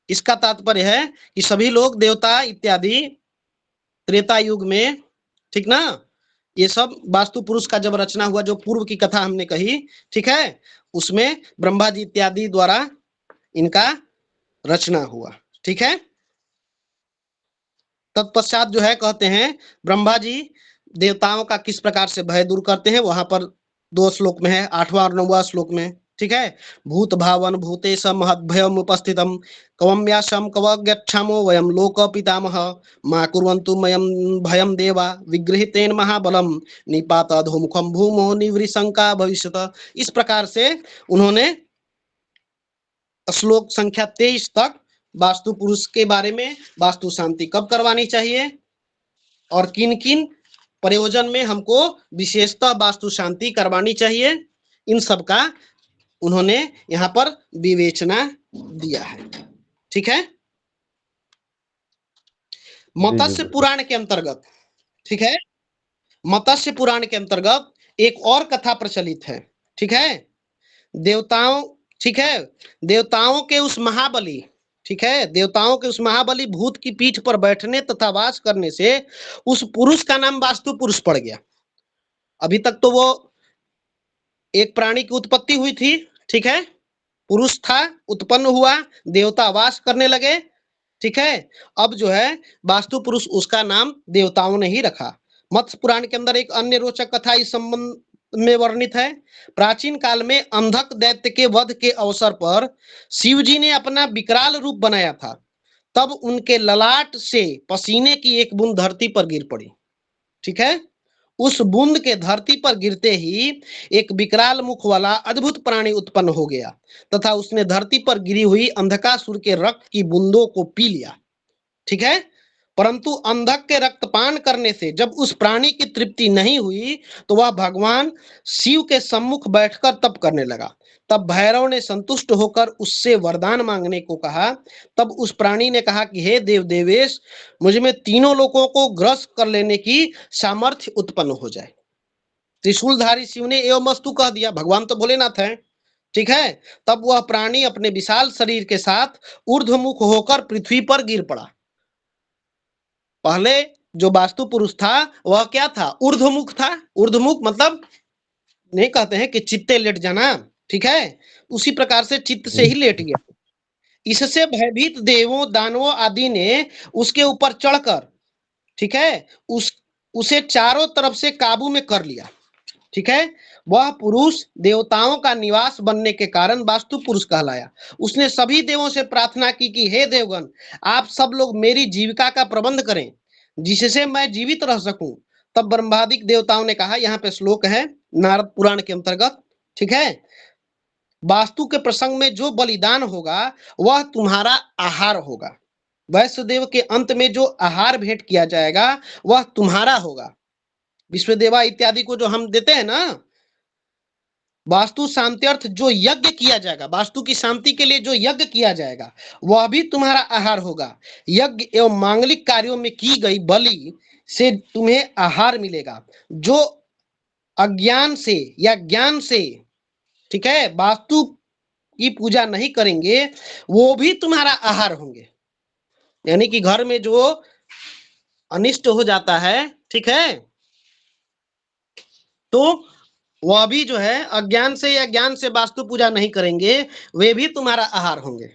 इसका तात्पर्य है कि सभी लोग देवता इत्यादि त्रेता युग में, ठीक ना, ये सब वास्तु पुरुष का जब रचना हुआ, जो पूर्व की कथा हमने कही, ठीक है, उसमें ब्रह्मा जी इत्यादि द्वारा इनका रचना हुआ, ठीक है। तत्पश्चात जो है कहते हैं ब्रह्मा जी देवताओं का किस प्रकार से भय दूर करते हैं, वहां पर 2 श्लोक में है, 8वां और 9वां श्लोक में, ठीक है। भूत भावन भूतेश महद्भयम उपस्थितम कवम्याशम कवगच्छामो वयम लोक पितामह मा कुर्वन्तु मयम भयम देवा विगृहीतेन महाबलम निपात अधोमुखम भूमो निवृशंका भविष्यत। इस प्रकार से उन्होंने श्लोक संख्या 23 तक वास्तु पुरुष के बारे में, वास्तु शांति कब करवानी चाहिए और किन किन प्रयोजन में हमको विशेषतः वास्तु शांति करवानी चाहिए, इन सब का उन्होंने यहाँ पर विवेचना दिया है, ठीक है। मत्स्य पुराण के अंतर्गत, ठीक है, मत्स्य पुराण के अंतर्गत एक और कथा प्रचलित है, ठीक है, देवताओं, ठीक है, देवताओं के उस महाबली, ठीक है, देवताओं के उस महाबली भूत की पीठ पर बैठने तथा वास करने से उस पुरुष का नाम वास्तु पुरुष पड़ गया। अभी तक तो वो एक प्राणी की उत्पत्ति हुई थी, ठीक है, पुरुष था, उत्पन्न हुआ, देवता वास करने लगे, ठीक है। अब जो है वास्तु पुरुष, उसका नाम देवताओं ने ही रखा। मत्स्य पुराण के अंदर एक अन्य रोचक कथा इस संबंध में वर्णित है। प्राचीन काल में अंधक दैत्य के वध के अवसर पर शिव जी ने अपना विकराल रूप बनाया था, तब उनके ललाट से पसीने की एक बूंद धरती पर गिर पड़ी, ठीक है। उस बूंद के धरती पर गिरते ही एक विकराल मुख वाला अद्भुत प्राणी उत्पन्न हो गया तथा उसने धरती पर गिरी हुई अंधकासुर के रक्त की बूंदों को पी लिया, ठीक है। परंतु अंधक के रक्तपान करने से जब उस प्राणी की तृप्ति नहीं हुई तो वह भगवान शिव के सम्मुख बैठकर तप करने लगा। तब भैरव ने संतुष्ट होकर उससे वरदान मांगने को कहा। तब उस प्राणी ने कहा कि हे देव देवेश, मुझ में तीनों लोगों को ग्रस्त कर लेने की सामर्थ्य उत्पन्न हो जाए। त्रिशूलधारी शिव ने एवं मस्तु कह दिया, भगवान तो भोलेनाथ हैं, ठीक है। तब वह प्राणी अपने विशाल शरीर के साथ ऊर्ध्वमुख होकर पृथ्वी पर गिर पड़ा। पहले जो वास्तु पुरुष था वह क्या था, ऊर्ध्वमुख था। ऊर्ध्वमुख मतलब नहीं कहते हैं कि चित्ते लेट जाना, ठीक है, उसी प्रकार से चित्त से ही लेट गया। इससे भयभीत देवों दानवों आदि ने उसके ऊपर चढ़कर, ठीक है, उसे चारों तरफ से काबू में कर लिया, ठीक है। वह पुरुष देवताओं का निवास बनने के कारण वास्तु पुरुष कहलाया। उसने सभी देवों से प्रार्थना की कि हे देवगण, आप सब लोग मेरी जीविका का प्रबंध करें जिससे मैं जीवित रह सकूं। तब ब्रह्मादिक देवताओं ने कहा, यहाँ पे श्लोक है नारद पुराण के अंतर्गत, ठीक है, वास्तु के प्रसंग में जो बलिदान होगा वह तुम्हारा आहार होगा। वैश्वदेव के अंत में जो आहार भेंट किया जाएगा वह तुम्हारा होगा। विश्वदेवा इत्यादि को जो हम देते हैं ना, वास्तु शांति अर्थ जो यज्ञ किया जाएगा, वास्तु की शांति के लिए जो यज्ञ किया जाएगा वह भी तुम्हारा आहार होगा। यज्ञ एवं मांगलिक कार्यों में की गई बलि से तुम्हें आहार मिलेगा। जो अज्ञान से या ज्ञान से, ठीक है, वास्तु की पूजा नहीं करेंगे वो भी तुम्हारा आहार होंगे। यानी कि घर में जो अनिष्ट हो जाता है, ठीक है, तो वह भी जो है अज्ञान से या ज्ञान से वास्तु पूजा नहीं करेंगे, वे भी तुम्हारा आहार होंगे।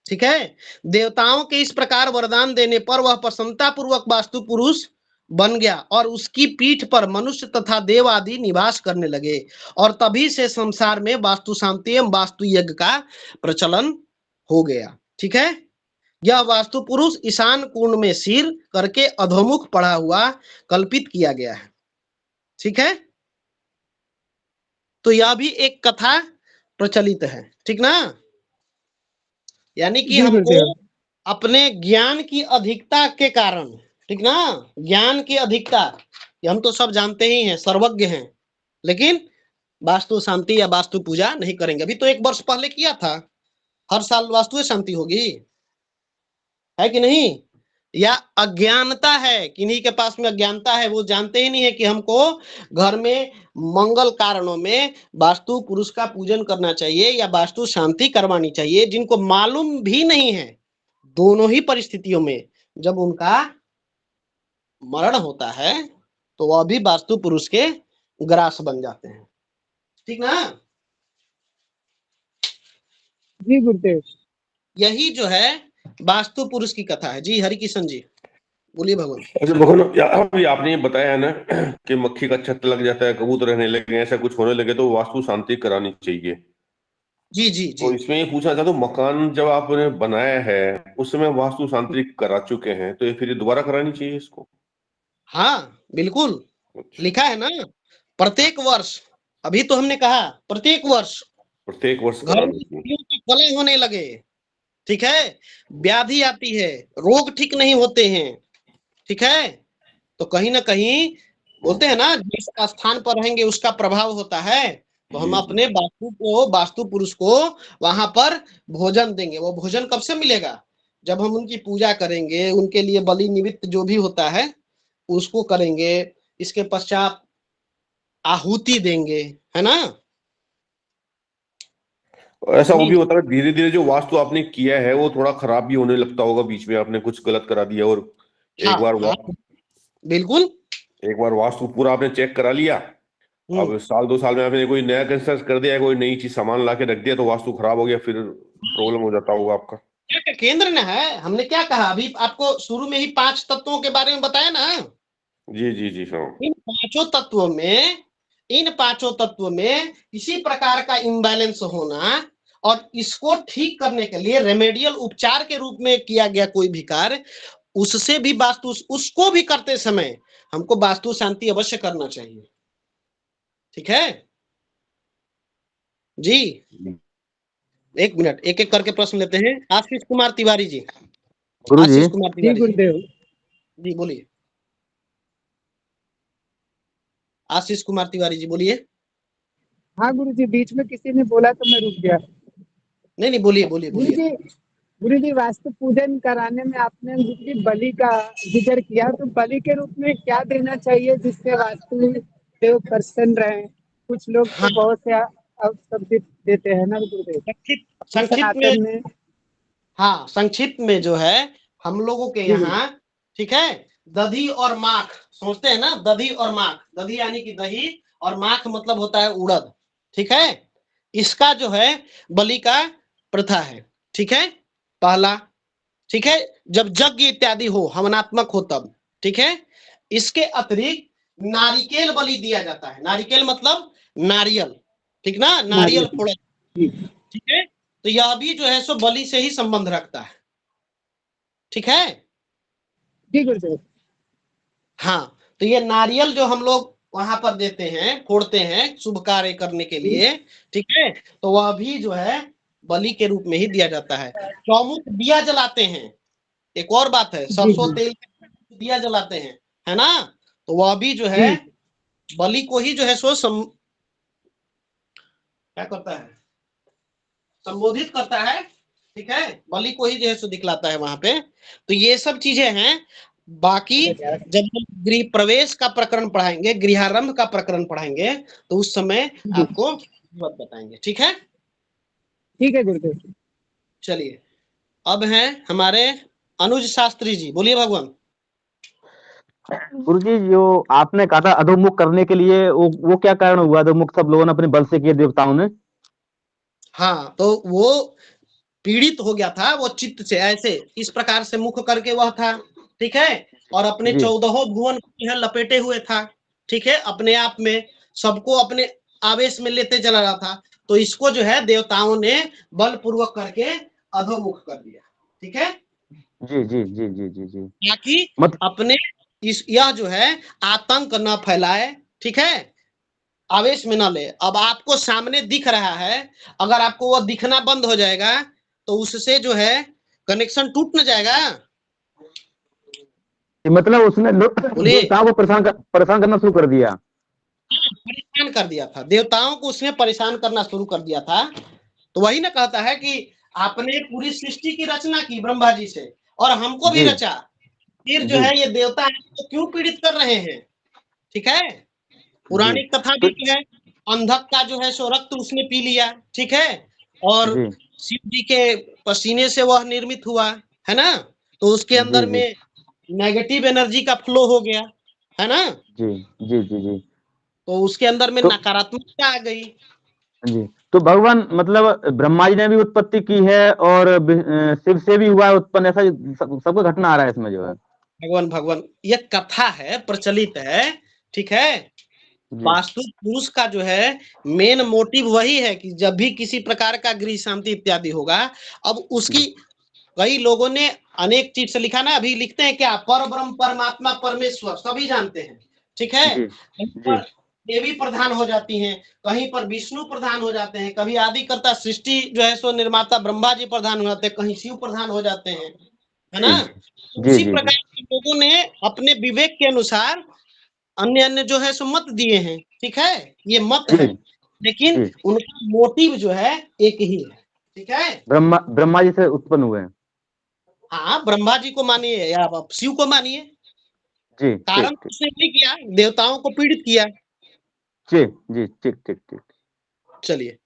ठीक है, देवताओं के इस प्रकार वरदान देने पर वह प्रसन्नता पूर्वक वास्तु पुरुष बन गया और उसकी पीठ पर मनुष्य तथा देव आदि निवास करने लगे और तभी से संसार में वास्तु शांति एवं वास्तु यज्ञ का प्रचलन हो गया। ठीक है, यह वास्तु पुरुष ईशान कोण में सिर करके अधोमुख पड़ा हुआ कल्पित किया गया है। ठीक है, तो यह भी एक कथा प्रचलित है। ठीक ना, यानी कि हमको अपने ज्ञान की अधिकता के कारण, ठीक ना, ज्ञान की अधिकता, हम तो सब जानते ही हैं, सर्वज्ञ हैं, लेकिन वास्तु शांति या वास्तु पूजा नहीं करेंगे। अभी तो 1 वर्ष पहले किया था, हर साल वास्तु शांति होगी, है कि नहीं? या अज्ञानता है, किन्हीं के पास में अज्ञानता है, वो जानते ही नहीं है कि हमको घर में मंगल कारणों में वास्तु पुरुष का पूजन करना चाहिए या वास्तु शांति करवानी चाहिए। जिनको मालूम भी नहीं है, दोनों ही परिस्थितियों में जब उनका मरण होता है तो वह भी वास्तु पुरुष के ग्रास बन जाते हैं। ठीक ना? जी गुरुदेव, यही जो है वास्तु पुरुष की कथा है। जी हरि किशन जी बोलिए भगवान। अच्छा भगवान, अभी आपने ये बताया है ना कि मक्खी का छत्ता लग जाता है, कबूतर रहने लगे, ऐसा कुछ होने लगे तो वास्तु शांति करानी चाहिए। जी जी तो जी, इसमें ये पूछना चाहता हूँ, मकान जब आपने बनाया है उस समय वास्तु शांति करा चुके हैं तो ये फिर दोबारा करानी चाहिए इसको? हाँ बिल्कुल, अच्छा, लिखा है ना, प्रत्येक वर्ष। अभी तो हमने कहा प्रत्येक वर्ष प्रत्येक वर्ष घर करानी में चाहिए। स्त्रियों के कलह होने लगे, ठीक है, व्याधि आती है, रोग ठीक नहीं होते हैं, ठीक है, तो कहीं ना कहीं बोलते हैं ना, जिस स्थान पर रहेंगे उसका प्रभाव होता है। तो हम जी, अपने वास्तु पुरुष को वहां पर भोजन देंगे। वो भोजन कब से मिलेगा? जब हम उनकी पूजा करेंगे, उनके लिए बलि निमित्त जो भी होता है उसको करेंगे, इसके पश्चात आहुति देंगे, है ना? ऐसा वो अग्नि, भी होता है धीरे धीरे जो वास्तु आपने किया है वो थोड़ा खराब भी होने लगता होगा, बीच में आपने कुछ गलत करा दिया और हाँ एक बार हाँ बिल्कुल। एक बार वास्तु पूरा आपने चेक करा लिया, हम्म, अब साल 2 साल में आपने कोई नया कंस्ट्रक्ट कर दिया, कोई नई चीज सामान ला के रख दिया तो वास्तु खराब हो गया, फिर प्रॉब्लम हो जाता होगा आपका। क्या केंद्र न है, हमने क्या कहा अभी आपको शुरू में ही 5 तत्वों के बारे में बताया ना। जी जी जी हाँ। इन पांचों तत्वों में इसी प्रकार का इम्बैलेंस होना और इसको ठीक करने के लिए रेमेडियल उपचार के रूप में किया गया कोई भी कार्य, उससे भी वास्तु, उसको भी करते समय हमको वास्तु शांति अवश्य करना चाहिए। ठीक है जी, 1 मिनट, एक एक करके प्रश्न लेते हैं। आशीष कुमार तिवारी जी, गुरु जी, आशीष कुमार जी तिवारी जी, गुरुदेव। जी बोलिए। आशीष कुमार तिवारी जी बोलिए। हाँ गुरु जी, बीच में किसी ने बोला तो मैं रुक गया। नहीं नहीं, बोलिए बोलिए गुरु बोलिए। जी, गुरु जी, वास्तु पूजन कराने में आपने गुरु जी बलि का जिक्र किया, तो बलि के रूप में क्या देना चाहिए जिससे वास्तु देव प्रसन्न रहे? कुछ लोग हाँ, तो बहुत से अवशब्द देते हैं ना गुरुदेव संक्षिप्त में, सनातन में। हाँ संक्षिप्त में जो है हम लोगों के जी यहाँ, ठीक है, दधी और माख सोचते हैं ना, दधी और माख, दधी यानी कि दही और माख मतलब होता है उड़द। ठीक है, इसका जो है बलि का प्रथा है। ठीक है, पहला, ठीक है, जब यज्ञ इत्यादि हो, हवनात्मक हो तब। ठीक है, इसके अतिरिक्त नारिकेल बलि दिया जाता है। नारिकेल मतलब नारियल, ठीक ना, नारियल नारियल। फोड़ा। जी ठीक है, तो यह भी जो है सो बलि से ही संबंध रखता है। ठीक है, जी गुरुदेव। हाँ, तो ये नारियल जो हम लोग वहां पर देते हैं, फोड़ते हैं शुभ कार्य करने के लिए, ठीक है, तो वह भी जो है बलि के रूप में ही दिया जाता है। चौमुख दिया जलाते हैं, एक और बात है, सरसों जी तेल दिया जलाते हैं, है ना, तो वह भी जो है जी बलि को ही जो है सो क्या करता है, संबोधित करता है, ठीक है, बलि को ही जो है सो दिखलाता है वहां पे। तो ये सब चीजें हैं। बाकी जब हम गृह प्रवेश का प्रकरण पढ़ाएंगे, गृहारंभ का प्रकरण पढ़ाएंगे, तो उस समय आपको बात बताएंगे, ठीक है। ठीक है गुरुदेव। चलिए, अब हैं हमारे अनुज शास्त्री जी, बोलिए भगवान। गुरुजी, जो आपने कहा था अधोमुख करने के लिए, वो क्या कारण हुआ? अधोमुख सब लोगों ने अपने बल से किए, देवताओं ने। हाँ, तो वो पीड़ित हो गया था, वो चित्त से ऐसे इस प्रकार से मुख करके वह था, ठीक है, और अपने जी। 14 भुवन को यह लपेटे हुए था, ठीक है, अपने आप में सबको अपने आवेश में लेते चला रहा था। तो इसको जो है देवताओं ने बलपूर्वक करके अधोमुख कर दिया, ठीक है, जी जी जी जी जी जी। ताकि मत अपने इस यह जो है आतंक न फैलाए, ठीक है, आवेश में ना ले। अब आपको सामने दिख रहा है, अगर आपको वह दिखना बंद हो जाएगा तो उससे जो है कनेक्शन टूट न जाएगा। मतलब उसने बोलिए। देवताओं को परेशान करना शुरू कर दिया। परेशान कर दिया था, देवताओं को उसने परेशान करना शुरू कर दिया था। तो वही ना कहता है कि आपने पूरी सृष्टि की रचना की ब्रह्मा जी से, और हमको भी जी रचा, फिर जो जी। है ये देवता है तो क्यों पीड़ित कर रहे हैं, ठीक है। पुरानी कथा तो भी जो है, अंधक का जो है सो रक्त उसने पी लिया, ठीक है, और जी शिव जी के पसीने से वह निर्मित हुआ, है ना, तो उसके जी अंदर जी में नेगेटिव एनर्जी का फ्लो हो गया, है ना, जी जी जी जी। तो उसके अंदर में तो नकारात्मकता आ गई। जी, तो भगवान मतलब ब्रह्मा जी ने भी उत्पत्ति की है और शिव से भी हुआ है उत्पन्न, ऐसा सबको घटना आ रहा है इसमें जो है। भगवान भगवान ये कथा है, प्रचलित है, ठीक है। जी वास्तु पुरुष का जो है मेन मोटिव वही है कि जब भी किसी प्रकार का गृह शांति इत्यादि होगा, अब उसकी कई लोगों ने अनेक चीज से लिखा ना, अभी लिखते हैं क्या, पर ब्रह्म परमात्मा परमेश्वर सभी जानते हैं, ठीक है, जी कहीं जी पर देवी प्रधान हो जाती हैं, कहीं पर विष्णु प्रधान हो जाते हैं, कभी आदिकर्ता सृष्टि जो है सो निर्माता ब्रह्मा जी प्रधान हो जाते हैं, कहीं शिव प्रधान हो जाते हैं, है ना। तो जी उसी जी प्रकार के लोगों ने अपने विवेक के अनुसार अन्य अन्य जो है सो मत दिए हैं, ठीक है, ये मत जी है, लेकिन जी। उनका मोटिव जो है एक ही है, ठीक है। ब्रह्मा जी से उत्पन्न हुए हैं। हाँ, ब्रह्मा जी को मानिए या आप शिव को मानिए, जी कारण ठीक ठीक। उसने नहीं किया, देवताओं को पीड़ित किया। जी जी ठीक ठीक ठीक। चलिए,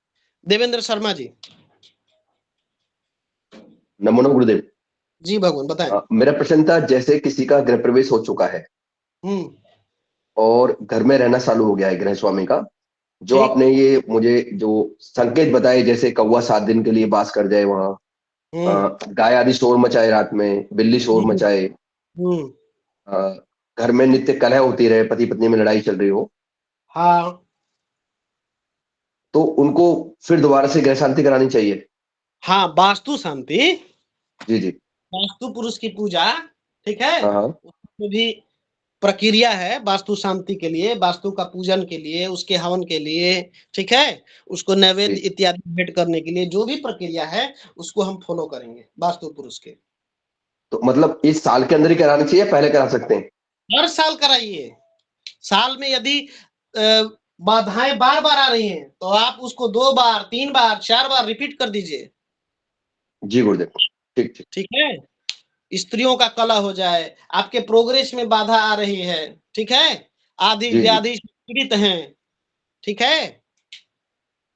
देवेंद्र शर्मा जी। नमो नमः गुरुदेव। जी भगवान बताएं। मेरा प्रश्न था, जैसे किसी का गृह प्रवेश हो चुका है और घर में रहना चालू हो गया है गृह स्वामी का, जो ठीक। आपने ये मुझे जो संकेत बताए, जैसे कौवा 7 दिन के लिए वास कर जाए वहां, गाय आदि शोर मचाए रात में, बिल्ली शोर मचाए, घर में नित्य कलह होती रहे, पति पत्नी में लड़ाई चल रही हो, हाँ तो उनको फिर दोबारा से गृह शांति करानी चाहिए। हाँ, वास्तु शांति, जी जी। वास्तु पुरुष की पूजा, ठीक है, हाँ हाँ। उसमें भी प्रक्रिया है वास्तु शांति के लिए, वास्तु का पूजन के लिए, उसके हवन के लिए, ठीक है, उसको नैवेद्य इत्यादि भेंट करने के लिए जो भी प्रक्रिया है उसको हम फॉलो करेंगे वास्तु पुरुष के। तो मतलब इस साल के अंदर ही करानी चाहिए, पहले करा सकते हैं? हर साल कराइए। साल में यदि बाधाएं बार बार आ रही हैं तो आप उसको 2 बार 3 बार 4 बार रिपीट कर दीजिए। जी गुरुदेव, ठीक ठीक। ठीक है, स्त्रियों का कलह हो जाए, आपके प्रोग्रेस में बाधा आ रही है, ठीक है, आदि जी जी व्याधि से पीड़ित हैं, ठीक है,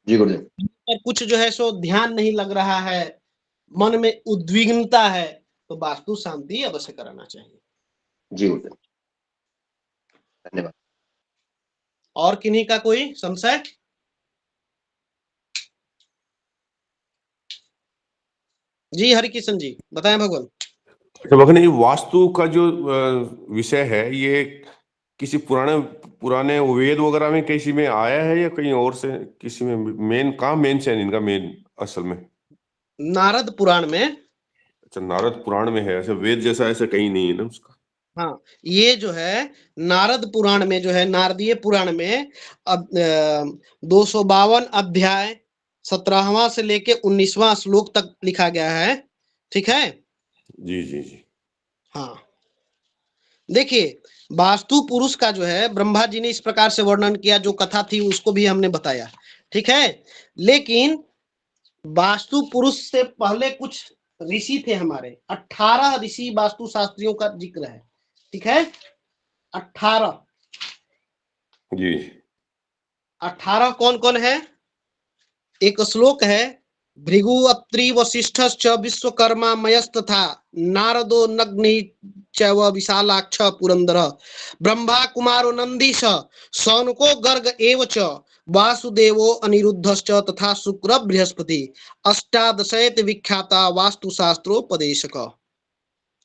जी गुरुदेव। और कुछ जो है सो ध्यान नहीं लग रहा है, मन में उद्विग्नता है, तो वास्तु शांति अवश्य कराना चाहिए। जी गुरुदेव, धन्यवाद। और किन्हीं का कोई संशय? जी हरिकिशन जी बताएं भगवान। अच्छा भगवान, ये वास्तु का जो विषय है, ये किसी पुराने वेद वगैरह में किसी में आया है या कहीं और से किसी में? मेन से इनका मेन असल में नारद पुराण में। अच्छा, नारद पुराण में है, ऐसे वेद जैसा ऐसा कहीं नहीं है ना उसका? हाँ, ये जो है नारद पुराण में जो है, नारदीय पुराण में 252 अध्याय 17वां से लेके 19वां श्लोक तक लिखा गया है, ठीक है। जी जी जी। हाँ, देखिए, वास्तु पुरुष का जो है ब्रह्मा जी ने इस प्रकार से वर्णन किया, जो कथा थी उसको भी हमने बताया, ठीक है। लेकिन वास्तु पुरुष से पहले कुछ ऋषि थे हमारे, 18 ऋषि वास्तु शास्त्रियों का जिक्र है, ठीक है। 18 जी 18 कौन कौन है? एक श्लोक है, भृगु अत्रि वशिष्ठश्च विश्वकर्मा मयस्तथा नारदो नग्नि चैव विशालाक्ष पुरंदर ब्रह्मा कुमारो नंदीश सौनको गर्ग एव च वासुदेवो अनिरुद्धश्च तथा शुक्र बृहस्पति अष्टादशैत विख्याता वास्तु शास्त्रोपदेशक।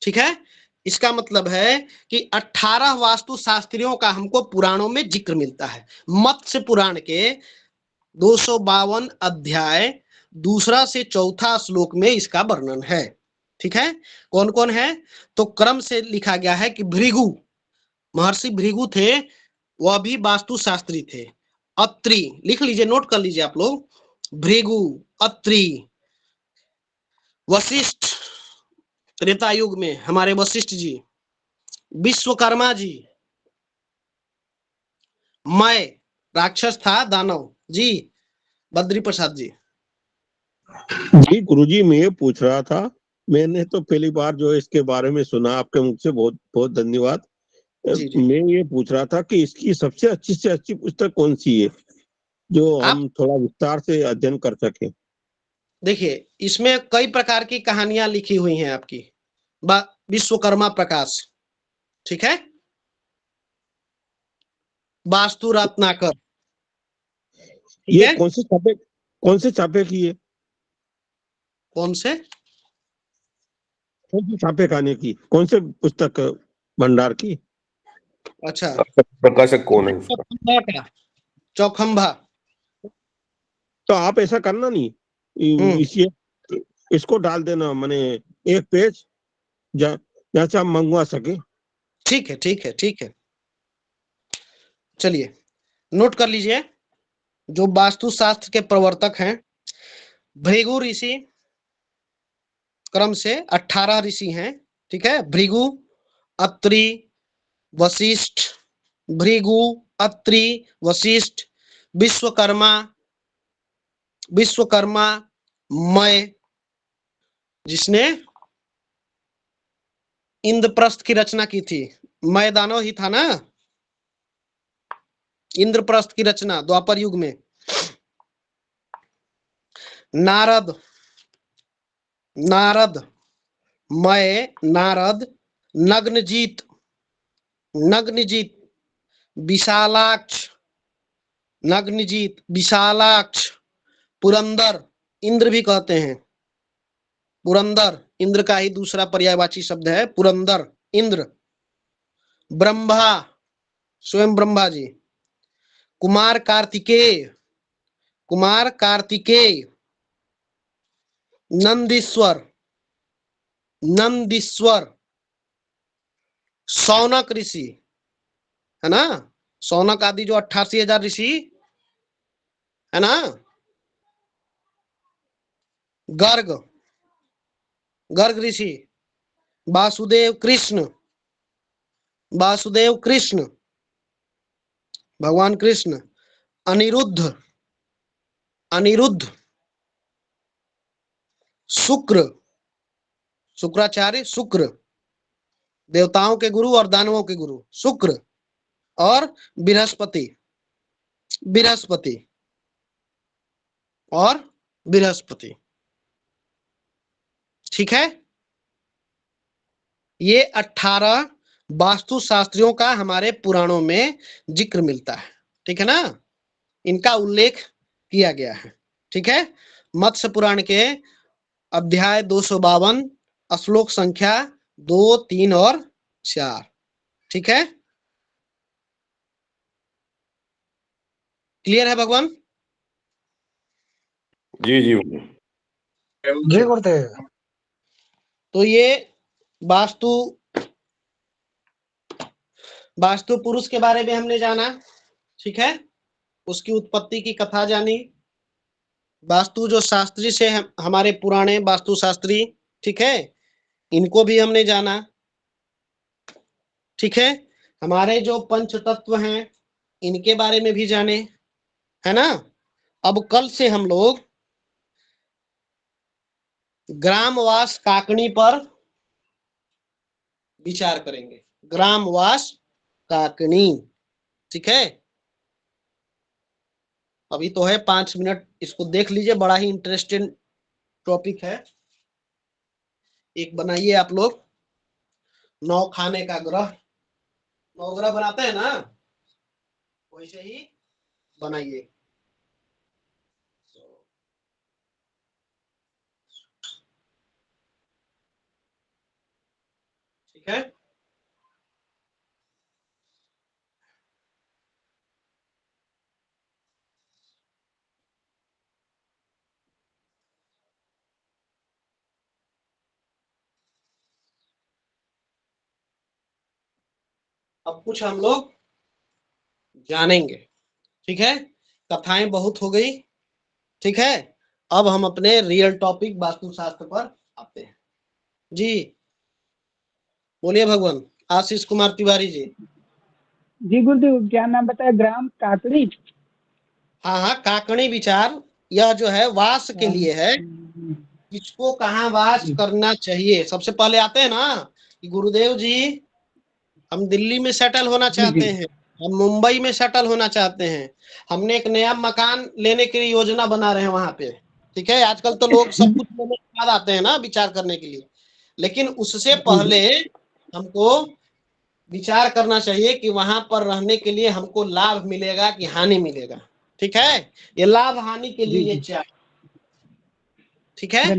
ठीक है। इसका मतलब है कि 18 वास्तु शास्त्रियों का हमको पुराणों में जिक्र मिलता है। मत्स्य पुराण के 252 अध्याय 2 से 4 श्लोक में इसका वर्णन है। ठीक है। कौन कौन है? तो क्रम से लिखा गया है कि भृगु, महर्षि भृगु थे, वह भी वास्तु शास्त्री थे। अत्रि, लिख लीजिए, नोट कर लीजिए आप लोग, भृगु, अत्रि, वशिष्ठ, त्रेता युग में हमारे वशिष्ठ जी, विश्वकर्मा जी, मय राक्षस था, दानव जी, बद्री प्रसाद जी। जी गुरुजी, मैं ये पूछ रहा था, मैंने तो पहली बार जो इसके बारे में सुना आपके मुख से, बहुत बहुत धन्यवाद। जी, जी। मैं ये पूछ रहा था कि इसकी सबसे अच्छी से अच्छी पुस्तक कौन सी है जो हम थोड़ा विस्तार से अध्ययन कर सके? देखिए, इसमें कई प्रकार की कहानियां लिखी हुई हैं आपकी। विश्वकर्मा प्रकाश, ठीक है, वास्तु रत्नाकर, ये कौन से छापे की है? कौन से छापे खाने की, कौन से पुस्तक भंडार की? अच्छा, प्रकाशक कौन है? चौखंबा का, चौखंबा। तो आप ऐसा करना नहीं, इसको डाल देना, माने एक पेज जहाँ से आप मंगवा सके। ठीक है, ठीक है, ठीक है। चलिए नोट कर लीजिए, जो वास्तु शास्त्र के प्रवर्तक हैं, भृगु ऋषि, क्रम से 18 ऋषि हैं। ठीक है। भृगु, अत्रि, वशिष्ठ, भृगु, अत्रि, वशिष्ठ, विश्वकर्मा, विश्वकर्मा, मय, जिसने इंद्रप्रस्थ की रचना की थी, मय दानव ही था ना, इंद्रप्रस्थ की रचना द्वापर युग में। नारद, नारद, मय, नारद, नग्नजीत, नग्नजीत, विशालाक्ष, नग्नजीत, विशालाक्ष, पुरंदर, इंद्र भी कहते हैं, पुरंदर, इंद्र का ही दूसरा पर्यायवाची शब्द है पुरंदर, इंद्र, ब्रह्मा, स्वयं ब्रह्मा जी, कुमार कार्तिकेय, कुमार कार्तिकेय, नंदीश्वर, नंदीश्वर, सौनक ऋषि, है ना, सौनक आदि जो 88,000 ऋषि है ना, गर्ग, गर्ग ऋषि, वासुदेव कृष्ण, वासुदेव कृष्ण, भगवान कृष्ण, अनिरुद्ध, अनिरुद्ध, शुक्र, शुक्राचार्य, शुक्र, देवताओं के गुरु और दानवों के गुरु शुक्र, और बृहस्पति, बृहस्पति और बृहस्पति। ठीक है। ये 18 वास्तु शास्त्रियों का हमारे पुराणों में जिक्र मिलता है। ठीक है ना, इनका उल्लेख किया गया है। ठीक है। मत्स्य पुराण के अध्याय 252, श्लोक संख्या 2, 3 और 4। ठीक है, क्लियर है भगवान? जी जी जी करते हैं। तो ये वास्तु पुरुष के बारे में हमने जाना। ठीक है, उसकी उत्पत्ति की कथा जानी, वास्तु जो शास्त्री से हमारे पुराने वास्तु शास्त्री, ठीक है, इनको भी हमने जाना। ठीक है, हमारे जो पंच तत्व हैं इनके बारे में भी जाने, है ना, अब कल से हम लोग ग्रामवास काकणी पर विचार करेंगे। ग्रामवास काकणी, ठीक है। अभी तो है 5 मिनट, इसको देख लीजिए, बड़ा ही इंटरेस्टिंग टॉपिक है। एक बनाइए आप लोग, 9 खाने का ग्रह, 9 ग्रह बनाते हैं ना, वैसे ही बनाइए। ठीक है। अब कुछ हम लोग जानेंगे, ठीक है। कथाएं बहुत हो गई, ठीक है। अब हम अपने रियल टॉपिक वास्तुशास्त्र पर आते हैं। जी बोलिए भगवान। आशीष कुमार तिवारी जी। जी गुरुदेव, क्या नाम बताया? ग्राम काकड़ी। हाँ हाँ, काकणी विचार, यह जो है वास के लिए है। किसको कहाँ वास करना चाहिए। सबसे पहले आते हैं ना कि गुरुदेव जी, हम दिल्ली में सेटल होना चाहते हैं, हम मुंबई में सेटल होना चाहते हैं, हमने एक नया मकान लेने की योजना बना रहे हैं वहां पे, ठीक है। आजकल तो लोग सब कुछ लेने के बाद आते हैं ना विचार करने के लिए, लेकिन उससे पहले हमको विचार करना चाहिए कि वहां पर रहने के लिए हमको लाभ मिलेगा कि हानि मिलेगा, ठीक है। ये लाभ हानि के लिए ये चाहिए, ठीक है।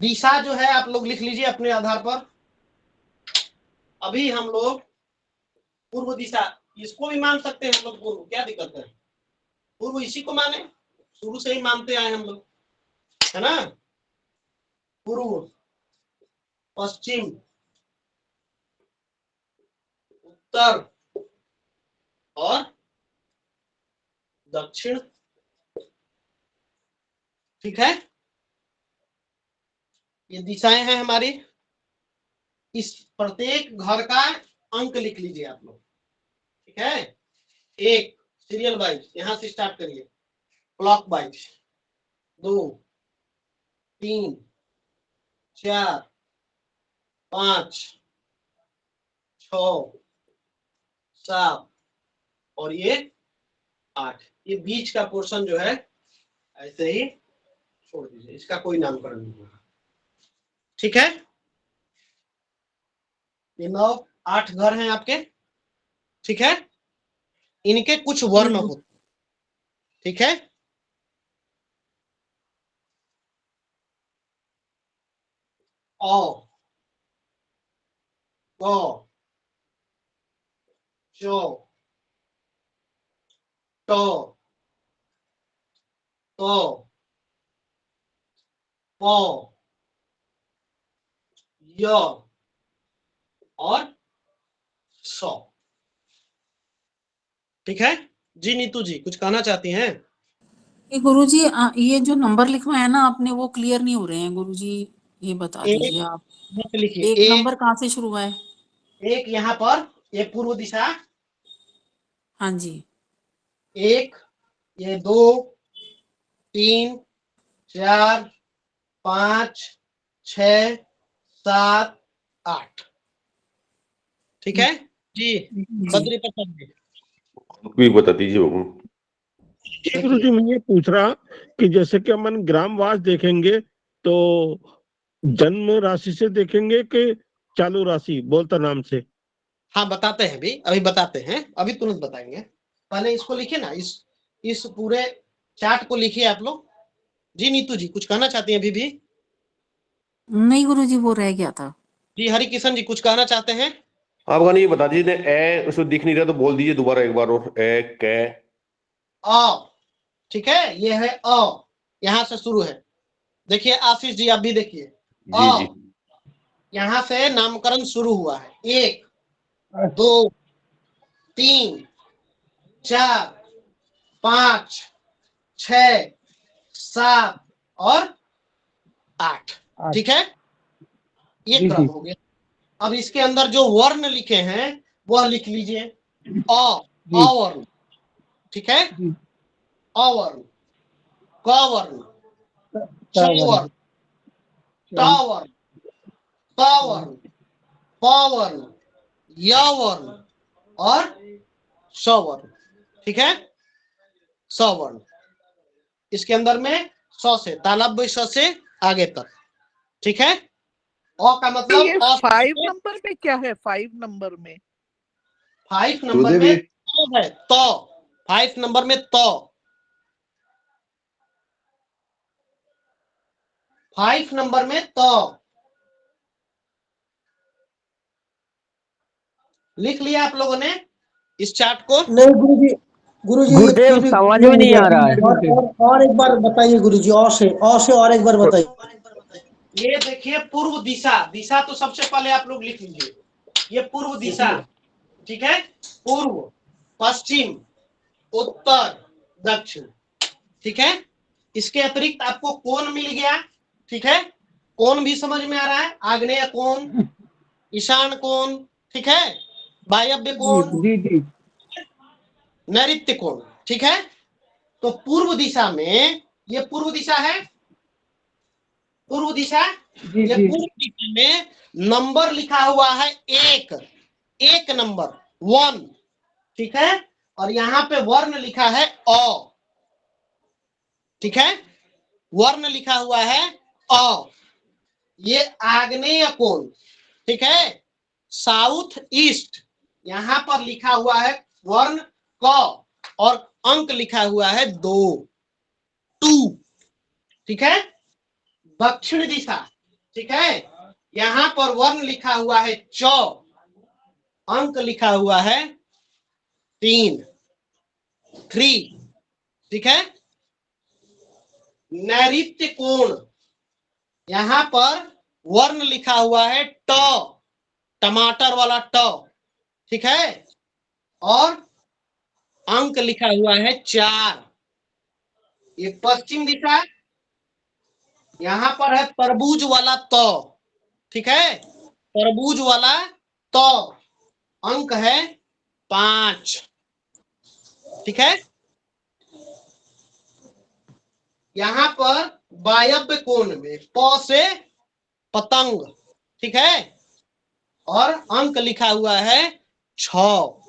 दिशा जो है आप लोग लिख लीजिए अपने आधार पर। अभी हम लोग पूर्व दिशा, इसको भी मान सकते हैं हम लोग पूर्व, क्या दिक्कत है। पूर्व इसी को माने, शुरू से ही मानते आए हम लोग, है ना। पूर्व, पश्चिम, उत्तर और दक्षिण, ठीक है। ये दिशाएं हैं हमारी। इस प्रत्येक घर का अंक लिख लीजिए आप लोग, ठीक है। 1 सीरियल वाइज, यहां से स्टार्ट करिए, क्लॉक वाइज। 2 3 4 5 6 7 और ये 8। ये बीच का पोर्शन जो है ऐसे ही छोड़ दीजिए, इसका कोई नामकरण नहीं होगा, ठीक है। ये 9 8 घर हैं आपके, ठीक है। इनके कुछ वर्ण होते, ठीक है। औ, क, चो, टो, तो, पो, य और सौ, ठीक है। जी नीतू जी कुछ कहना चाहती हैं। ये गुरुजी, ये जो नंबर लिखवाया ना आपने, वो क्लियर नहीं हो रहे हैं गुरुजी, ये बता दीजिए आप। लिखिए, एक नंबर कहाँ से शुरू हुआ है? एक यहाँ पर, ये पूर्व दिशा, हाँ जी। 1, ये 2 3 4 5 6 7 8, ठीक है जी। बद्री प्रसाद जी भी बता दीजिए भगवान। जी गुरु जी, मैं ये पूछ रहा कि जैसे कि अपन ग्रामवास देखेंगे तो जन्म राशि से देखेंगे कि चालू राशि बोलता नाम से? हाँ बताते हैं, अभी बताते हैं, अभी तुरंत बताएंगे। पहले इसको लिखिए ना, इस पूरे चार्ट को लिखिए आप लोग। जी नीतू जी कुछ कहना चाहती हैं अभी भी? नहीं गुरुजी, वो रह गया था। जी हरि किशन जी कुछ कहना चाहते हैं? आप गाने ये बता दीजिए, ए उसको दिख नहीं रहा तो बोल दीजिए दोबारा एक बार और। ए कै अ, ठीक है। ये है अ, यहाँ से शुरू है। देखिए आशीष जी आप भी देखिए, जी जी यहाँ से नामकरण शुरू हुआ है। 1 2 3 4 5 6 7 और 8, ठीक है। ये क्रम हो गया। अब इसके अंदर जो वर्ण लिखे हैं वह लिख लीजिए, अ वर्ण, ठीक है। अवर्ण, कवर्ण, चवर्ण, टावर्ण, तावर्ण, पवर्ण, यवर्ण और सवर्ण। ठीक है, सवर्ण। इसके अंदर में स से तालव्य स से आगे तक। ठीक है, अ का मतलब ये 5 नंबर में क्या है? 5 नंबर में 5 नंबर में तो है, तो 5 नंबर में तो 5 नंबर में तो लिख लिया आप लोगों ने इस चार्ट को? नहीं गुरुजी, गुरुजी ये गुरुदेव फिर भी समझ में नहीं आ रहा है। और एक बार बताइए गुरुजी, अ से और एक बार बताइए। ये देखिए पूर्व दिशा, दिशा तो सबसे पहले आप लोग लिख लीजिए, ये पूर्व दिशा। ठीक है, पूर्व, पश्चिम, उत्तर, दक्षिण। ठीक है, इसके अतिरिक्त आपको कोण मिल गया। ठीक है, कोण भी समझ में आ रहा है, आग्नेय कोण, ईशान कोण, ठीक है, वायव्य कोण, नैऋत्य कोण। ठीक है, तो पूर्व दिशा में, ये पूर्व दिशा है, पूर्व दिशा, ये पूर्व दिशा में नंबर लिखा हुआ है एक नंबर 1। ठीक है, और यहाँ पे वर्ण लिखा है अ। ठीक है, वर्ण लिखा हुआ है अ। ये आग्नेय कोण। ठीक है, साउथ ईस्ट, यहां पर लिखा हुआ है वर्ण क और अंक लिखा हुआ है 2। ठीक है, दक्षिण दिशा। ठीक है, यहां पर वर्ण लिखा हुआ है च, अंक लिखा हुआ है 3। ठीक है, नैऋत्य कोण, यहां पर वर्ण लिखा हुआ है ट, टमाटर वाला ट। ठीक है, और अंक लिखा हुआ है 4। ये पश्चिम दिशा, यहां पर है तरबूज वाला त। ठीक है, तरबूज वाला त, अंक है 5। ठीक है, यहां पर वायव्य कोण में प से पतंग। ठीक है, और अंक लिखा हुआ है 6।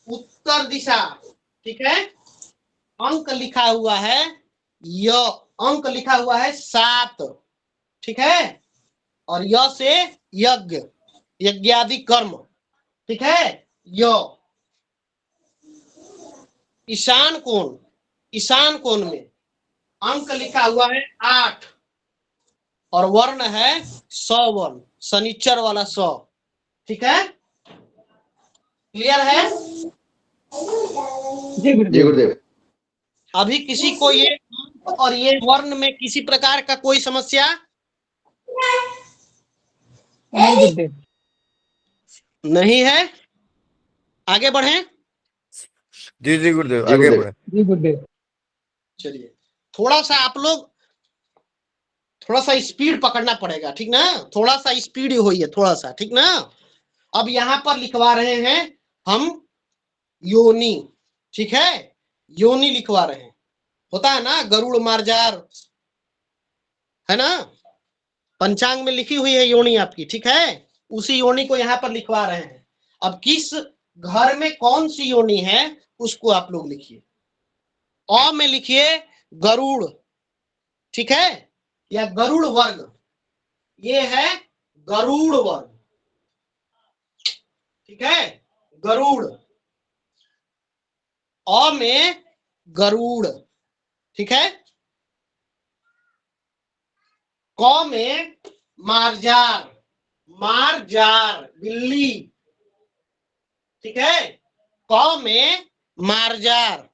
उत्तर दिशा, ठीक है, अंक लिखा हुआ है अंक लिखा हुआ है 7। ठीक है, और य से यज्ञ, यज्ञादि कर्म। ठीक है, य। ईशान कोण, ईशान कोण में अंक लिखा हुआ है 8 और वर्ण है सवर्ण, शनिचर वाला स। ठीक है, क्लियर है? जी गुरुदेव। अभी किसी को ये अंक और ये वर्ण में किसी प्रकार का कोई समस्या नहीं है? आगे बढ़ें। जी गुरुदेव, आगे बढ़े। जी गुरुदेव। चलिए, थोड़ा सा आप लोग थोड़ा सा स्पीड पकड़ना पड़ेगा, ठीक ना? थोड़ा सा स्पीड होइए, थोड़ा सा, ठीक ना? अब यहाँ पर लिखवा रहे हैं हम योनि। ठीक है, योनि लिखवा रहे हैं। होता है ना गरुड़ मार्जार, है ना? पंचांग में लिखी हुई है योनि आपकी। ठीक है, उसी योनि को यहाँ पर लिखवा रहे हैं। अब किस घर में कौन सी योनि है उसको आप लोग लिखिए। अ में लिखिए गरुड़। ठीक है, या गरुड़ वर्ग, ये है गरुड़ वर्ग। ठीक है, गरुड़। अ में गरुड़। ठीक है, क में मार्जार, मार्जार बिल्ली। ठीक है, क में मार्जार,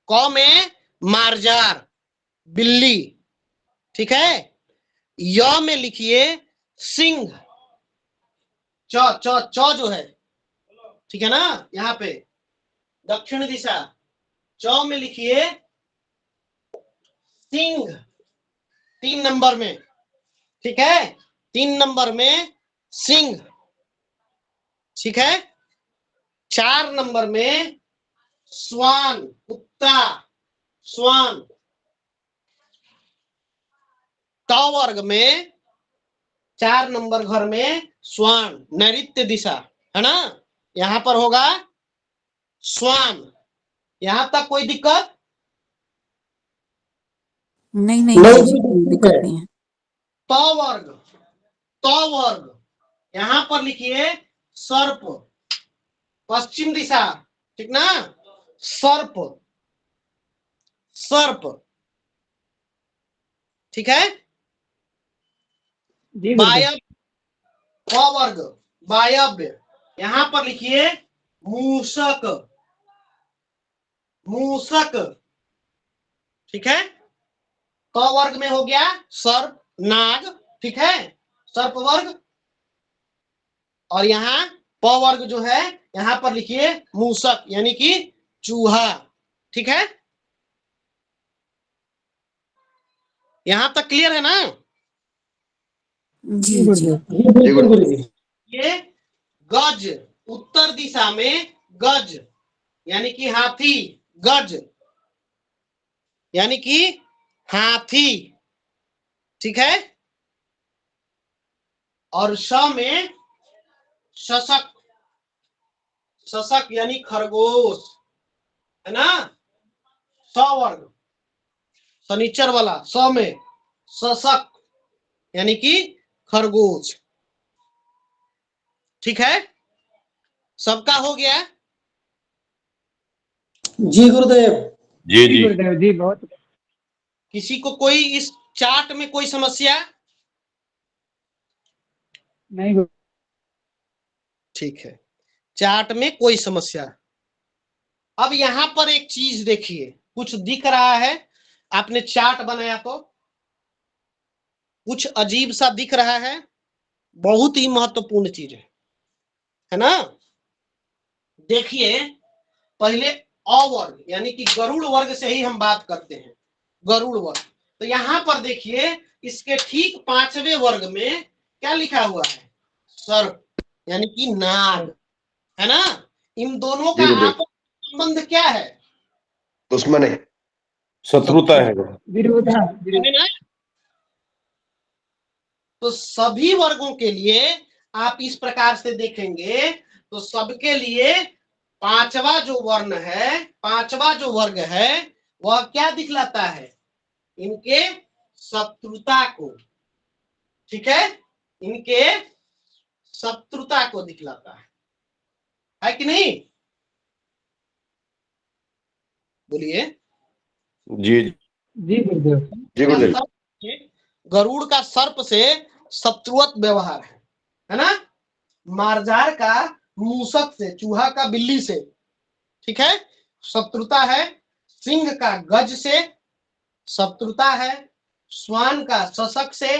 क में मार्जार बिल्ली। ठीक है, य में लिखिए सिंह। च जो है, ठीक है ना, यहाँ पे दक्षिण दिशा, च में लिखिए सिंह 3 नंबर में। ठीक है, 3 नंबर में सिंह। ठीक है, 4 नंबर में स्वान, कुत्ता, श्वान। ट वर्ग में 4 नंबर घर में श्वान, नैऋत्य दिशा है ना, यहां पर होगा श्वान। यहां तक कोई दिक्कत? नहीं नहीं गुरुजी कोई दिक्कत नहीं है। त वर्ग, त वर्ग यहां पर लिखिए सर्प, पश्चिम दिशा, ठीक ना, सर्प, सर्प, ठीक है। वायव्य, क वर्ग वायव्य, यहां पर लिखिए मूषक, मूषक, ठीक है। क वर्ग में हो गया सर्प, नाग, ठीक है, सर्प वर्ग। और यहाँ प वर्ग जो है यहां पर लिखिए मूषक यानी कि चूहा, ठीक है। यहां तक क्लियर है ना? जी जी। ये गज, उत्तर दिशा में गज यानी कि हाथी, गज यानी कि हाथी, ठीक है। और श में शशक, शशक यानी खरगोश, है ना, स वर्ग, शनिचर वाला, स में शशक यानी कि खरगोश, ठीक है। सबका हो गया? जी गुरुदेव। जी जी गुरुदेव जी बहुत। किसी को कोई इस चार्ट में कोई समस्या? नहीं गुरु। ठीक है, चार्ट में कोई समस्या। अब यहां पर एक चीज देखिए, कुछ दिख रहा है, आपने चार्ट बनाया तो कुछ अजीब सा दिख रहा है, बहुत ही महत्वपूर्ण चीज है ना। देखिए पहले अ वर्ग यानी कि गरुड़ वर्ग से ही हम बात करते हैं, गरुड़ वर्ग। तो यहां पर देखिए इसके ठीक 5वें वर्ग में क्या लिखा हुआ है? सर्प यानी कि नाग, है ना। इन दोनों का आपस में संबंध क्या है? दुश्मन है, शत्रुता है। विरोधा। है ना? तो सभी वर्गों के लिए आप इस प्रकार से देखेंगे तो सबके लिए 5वां जो वर्ण है, 5वां जो वर्ग है वह क्या दिखलाता है? इनके शत्रुता को, ठीक है, इनके शत्रुता को दिखलाता है कि नहीं? बोलिए। जी जी गुरुदेव। जी गुरुदेव। गरुड़ का सर्प से शत्रुवत व्यवहार है ना। मार्जार का मूषक से, चूहा का बिल्ली से, ठीक है, शत्रुता है। सिंह का गज से शत्रुता है। श्वान का शशक से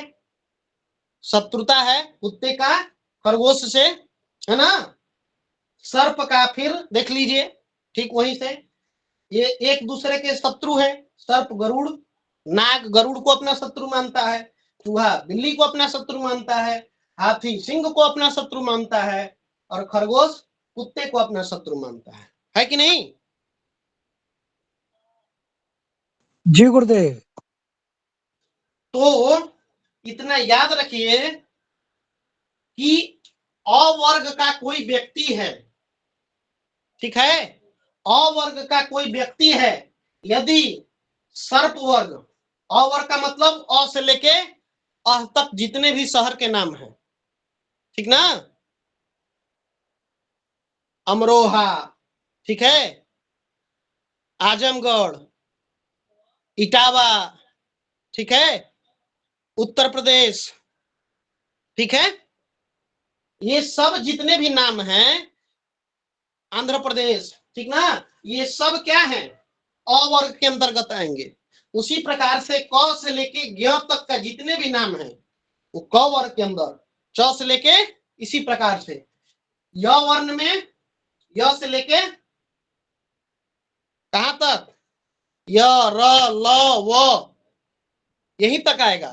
शत्रुता है। कुत्ते का खरगोश से, है ना। सर्प का फिर देख लीजिए, ठीक वहीं से, ये एक दूसरे के शत्रु हैं। सर्प गरुड़, नाग गरुड़ को अपना शत्रु मानता है, चूहा बिल्ली को अपना शत्रु मानता है, हाथी सिंह को अपना शत्रु मानता है, और खरगोश कुत्ते को अपना शत्रु मानता है कि नहीं? जी गुरुदेव। तो इतना याद रखिए कि अ वर्ग का कोई व्यक्ति है, ठीक है, अ वर्ग का कोई व्यक्ति है, यदि सर्प वर्ग, अ वर्ग का मतलब अ से लेके अह तक जितने भी शहर के नाम हैं, ठीक ना, अमरोहा, ठीक है, आजमगढ़, इटावा, ठीक है, उत्तर प्रदेश, ठीक है, ये सब जितने भी नाम हैं, आंध्र प्रदेश, ठीक ना, ये सब क्या है? अ वर्ग के अंतर्गत आएंगे। उसी प्रकार से क से लेके ज्ञ तक का जितने भी नाम हैं वो क वर्ग के अंदर, च से लेके इसी प्रकार से, य वर्ण में य से लेके कहां तक? य र ल व यहीं तक आएगा,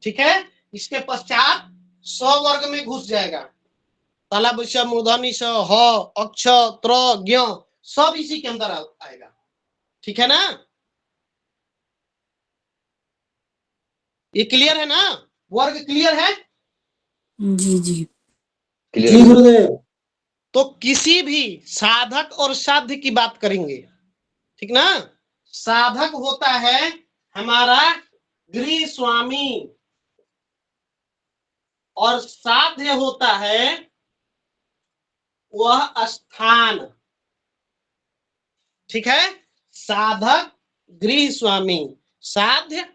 ठीक है। इसके पश्चात स वर्ग में घुस जाएगा, तालाब स, मूर्धनी स, ह, अक्ष, त्र, ज्ञ सब इसी के अंदर आएगा, ठीक है ना? ये क्लियर है ना? वर्ग क्लियर है? जी जी जी गुरुदेव। तो किसी भी साधक और साध्य की बात करेंगे, ठीक ना? साधक होता है हमारा गृह स्वामी और साध्य होता है वह स्थान। ठीक है? साधक गृह स्वामी, साध्य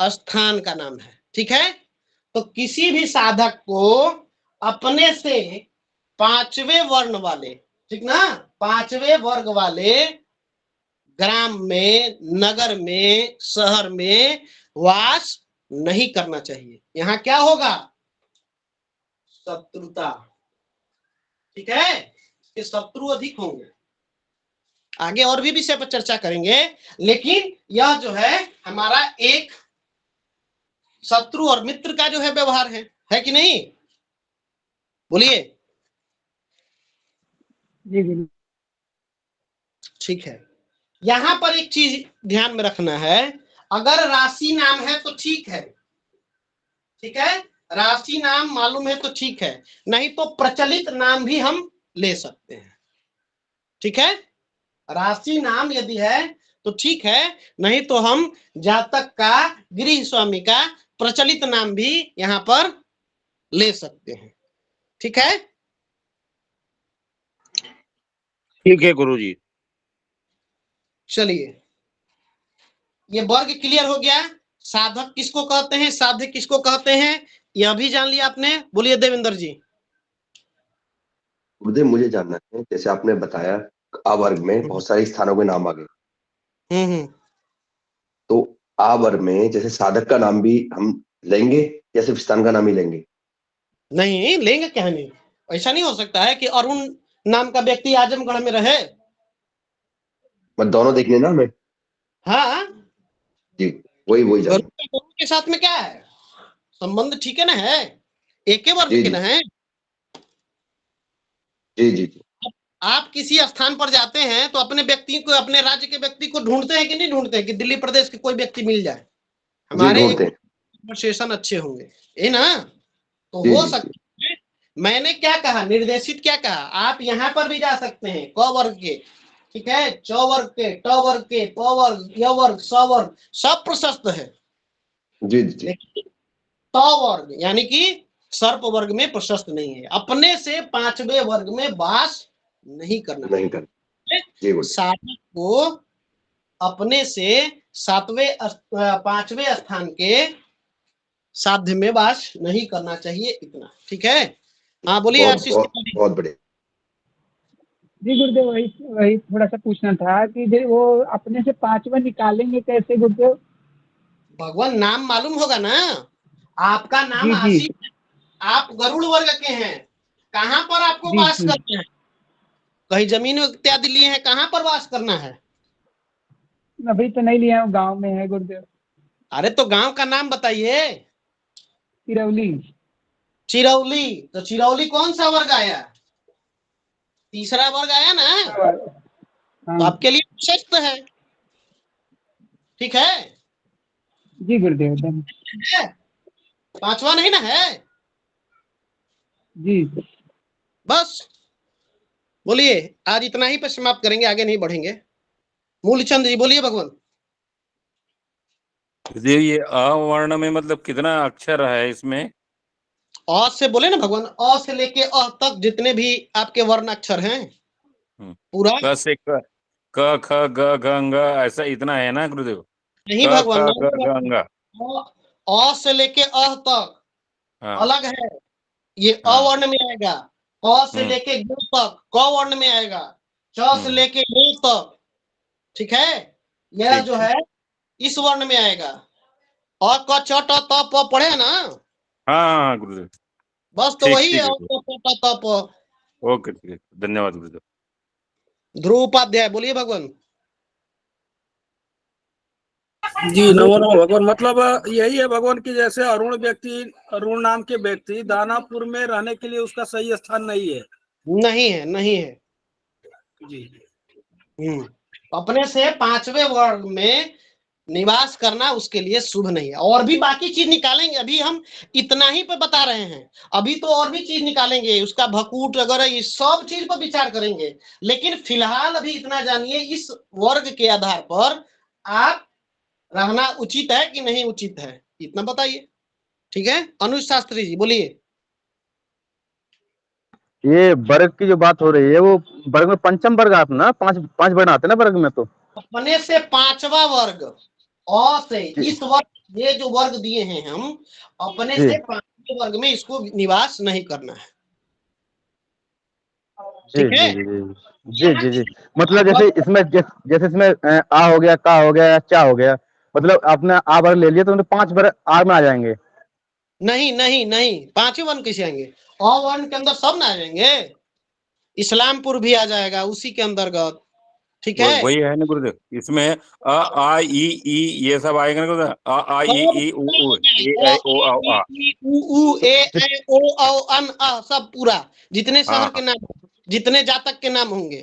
स्थान का नाम है। ठीक है? तो किसी भी साधक को अपने से पांचवें वर्ण वाले, ठीक ना, पांचवें वर्ग वाले ग्राम में, नगर में, शहर में वास नहीं करना चाहिए। यहां क्या होगा? शत्रुता। ठीक है? इसके शत्रु अधिक होंगे। आगे और भी विषय पर चर्चा करेंगे, लेकिन यह जो है हमारा एक शत्रु और मित्र का जो है व्यवहार है कि नहीं? बोलिए। जी गुरु। ठीक है, यहां पर एक चीज ध्यान में रखना है, अगर राशि नाम है तो ठीक है, ठीक है, राशि नाम मालूम है तो ठीक है, नहीं तो प्रचलित नाम भी हम ले सकते हैं। ठीक है? राशि नाम यदि है तो ठीक है, नहीं तो हम जातक का, गृह स्वामी का प्रचलित नाम भी यहां पर ले सकते हैं। ठीक है? ठीक है गुरुजी। चलिए, ये वर्ग क्लियर हो गया। साधक किसको कहते हैं, साध्य किसको कहते हैं, यह भी जान लिया आपने। बोलिए देवेंद्र जी। गुरुदेव मुझे जानना है, जैसे आपने बताया आ वर्ग में बहुत सारे स्थानों के नाम आ गए, तो आ वर्ग में जैसे साधक का नाम भी हम लेंगे या सिर्फ स्थान का नाम ही लेंगे? नहीं लेंगे, क्या नहीं? ऐसा नहीं हो सकता है कि अरुण नाम का व्यक्ति आजमगढ़ में रहे। मतलब दोनों देखने ना हमें? हाँ, जी, वही जान। गरुड़ के साथ में क्या है संबंध? ठीक है ना, है एक ही वर्ग जी के जी ना है। जी जी जी आप किसी स्थान पर जाते हैं तो अपने व्यक्ति को, अपने राज्य के व्यक्ति को ढूंढते हैं कि नहीं ढूंढते हैं कि दिल्ली प्रदेश के कोई व्यक्ति मिल जाए, जी हमारे ढूंढते हैं। कन्वर्सेशन अच्छे होंगे, ये ना? तो जी हो जी सकता है, मैंने क्या कहा, निर्देशित क्या कहा, आप यहाँ पर भी जा सकते हैं क वर्ग के, ठीक है, च वर्ग के, ट वर्ग के, प वर्ग, य वर्ग, स वर्ग सब प्रशस्त है। जी जी जी लेकिन त वर्ग यानी कि सर्प वर्ग में प्रशस्त नहीं है। अपने से पांचवें वर्ग में वास नहीं करना नहीं कर। जी गुरुदेव। साधक को अपने से पांचवें स्थान के साध्य में वास नहीं करना चाहिए, इतना। ठीक है? हाँ बोलिए बहुत आशीष बहुत तिवारी। बहुत बढ़िया। जी गुरुदेव, वही वही थोड़ा सा पूछना था कि वो अपने से पांचवा निकालेंगे कैसे गुरुदेव? भगवान नाम मालूम होगा ना, आपका नाम जी जी आशीष है, आप गरुड़ वर्ग के हैं, कहाँ पर आपको जी वास जी। करना है? कहीं जमीन इत्यादि लिए हैं, कहाँ पर वास करना है? अभी तो नहीं लिया हूँ, गाँव में है गुरुदेव। अरे तो गांव का नाम बताइए। सिरौली। चिरौली। तो चिरौली कौन सा वर्ग आया? तीसरा वर्ग आया ना, तो हाँ आपके लिए प्रशस्त है। ठीक है? जी गुरुदेव, धन्य। है? पांचवा नहीं ना है? जी बस बोलिए, आज इतना ही पे समाप्त करेंगे, आगे नहीं बढ़ेंगे। मूलचंद जी बोलिए भगवान। ये अ वर्ण में मतलब कितना अक्षर है इसमें? अ से बोले ना भगवान, अ से लेके अ तक जितने भी आपके वर्ण अक्षर हैं पूरा। क से क ख ग घ ng ऐसा इतना है ना गुरुदेव? नहीं क भगवान, ख नहीं ग घ ng। अ से लेके अ तक हाँ अलग है, ये अ हाँ वर्ण में आएगा। क से हम्म लेके ग तक क वर्ण में आएगा। च से लेके य तक, ठीक है, यह ठीक जो ठीक। है इस वर्ण में आएगा। अ क च ट त प पढ़े ना, हाँ गुरुदेव। बस तो ठीक वही है ठीक है अ गुरुदेव। क च ट त प। ओके ठीक है, धन्यवाद गुरुदेव। ध्रुव उपाध्याय बोलिए भगवान। जी नमो नमो भगवान। मतलब यही है भगवान की, जैसे अरुण नाम के व्यक्ति दानापुर में रहने के लिए उसका सही स्थान नहीं है। नहीं है, नहीं है। जी। अपने से 5वें वर्ग में निवास करना उसके लिए शुभ नहीं है। और भी बाकी चीज निकालेंगे, अभी हम इतना ही पे बता रहे हैं, अभी तो और भी चीज निकालेंगे, उसका भकूट वगैरह ये सब चीज पर विचार करेंगे, लेकिन फिलहाल अभी इतना जानिए, इस वर्ग के आधार पर आप रहना उचित है कि नहीं उचित है, इतना बताइए। ठीक है, अनुज शास्त्री जी बोलिए। ये वर्ग की जो बात हो रही है वो वर्ग में पंचम वर्ग आता ना, पांच वर्ण आते ना वर्ग में, तो अपने से 5वां वर्ग और से इस वर्ग, ये जो वर्ग दिए हैं हम, अपने से 5वें वर्ग में इसको निवास नहीं करना है। ठीक है, जी। मतलब जैसे इसमें जैसे इसमें आ हो गया, का हो गया, चा हो गया, मतलब आपने आ वर्ग ले लिया तो 5 वर्ग आर में आ जाएंगे। नहीं नहीं नहीं, 5वें वर्ण कैसे आएंगे? अ वर्ण के अंदर सब ना आ जाएंगे, इस्लामपुर भी आ जाएगा उसी के अंतर्गत। ठीक है, वही है ना गुरुदेव, इसमें अ आ ई ये सब आएगा ना गुरुदेव, अ आ ई उ ए ओ आ उ ए ओ औ अन अ सब पूरा, जितने शहर के नाम, जितने जातक के नाम होंगे।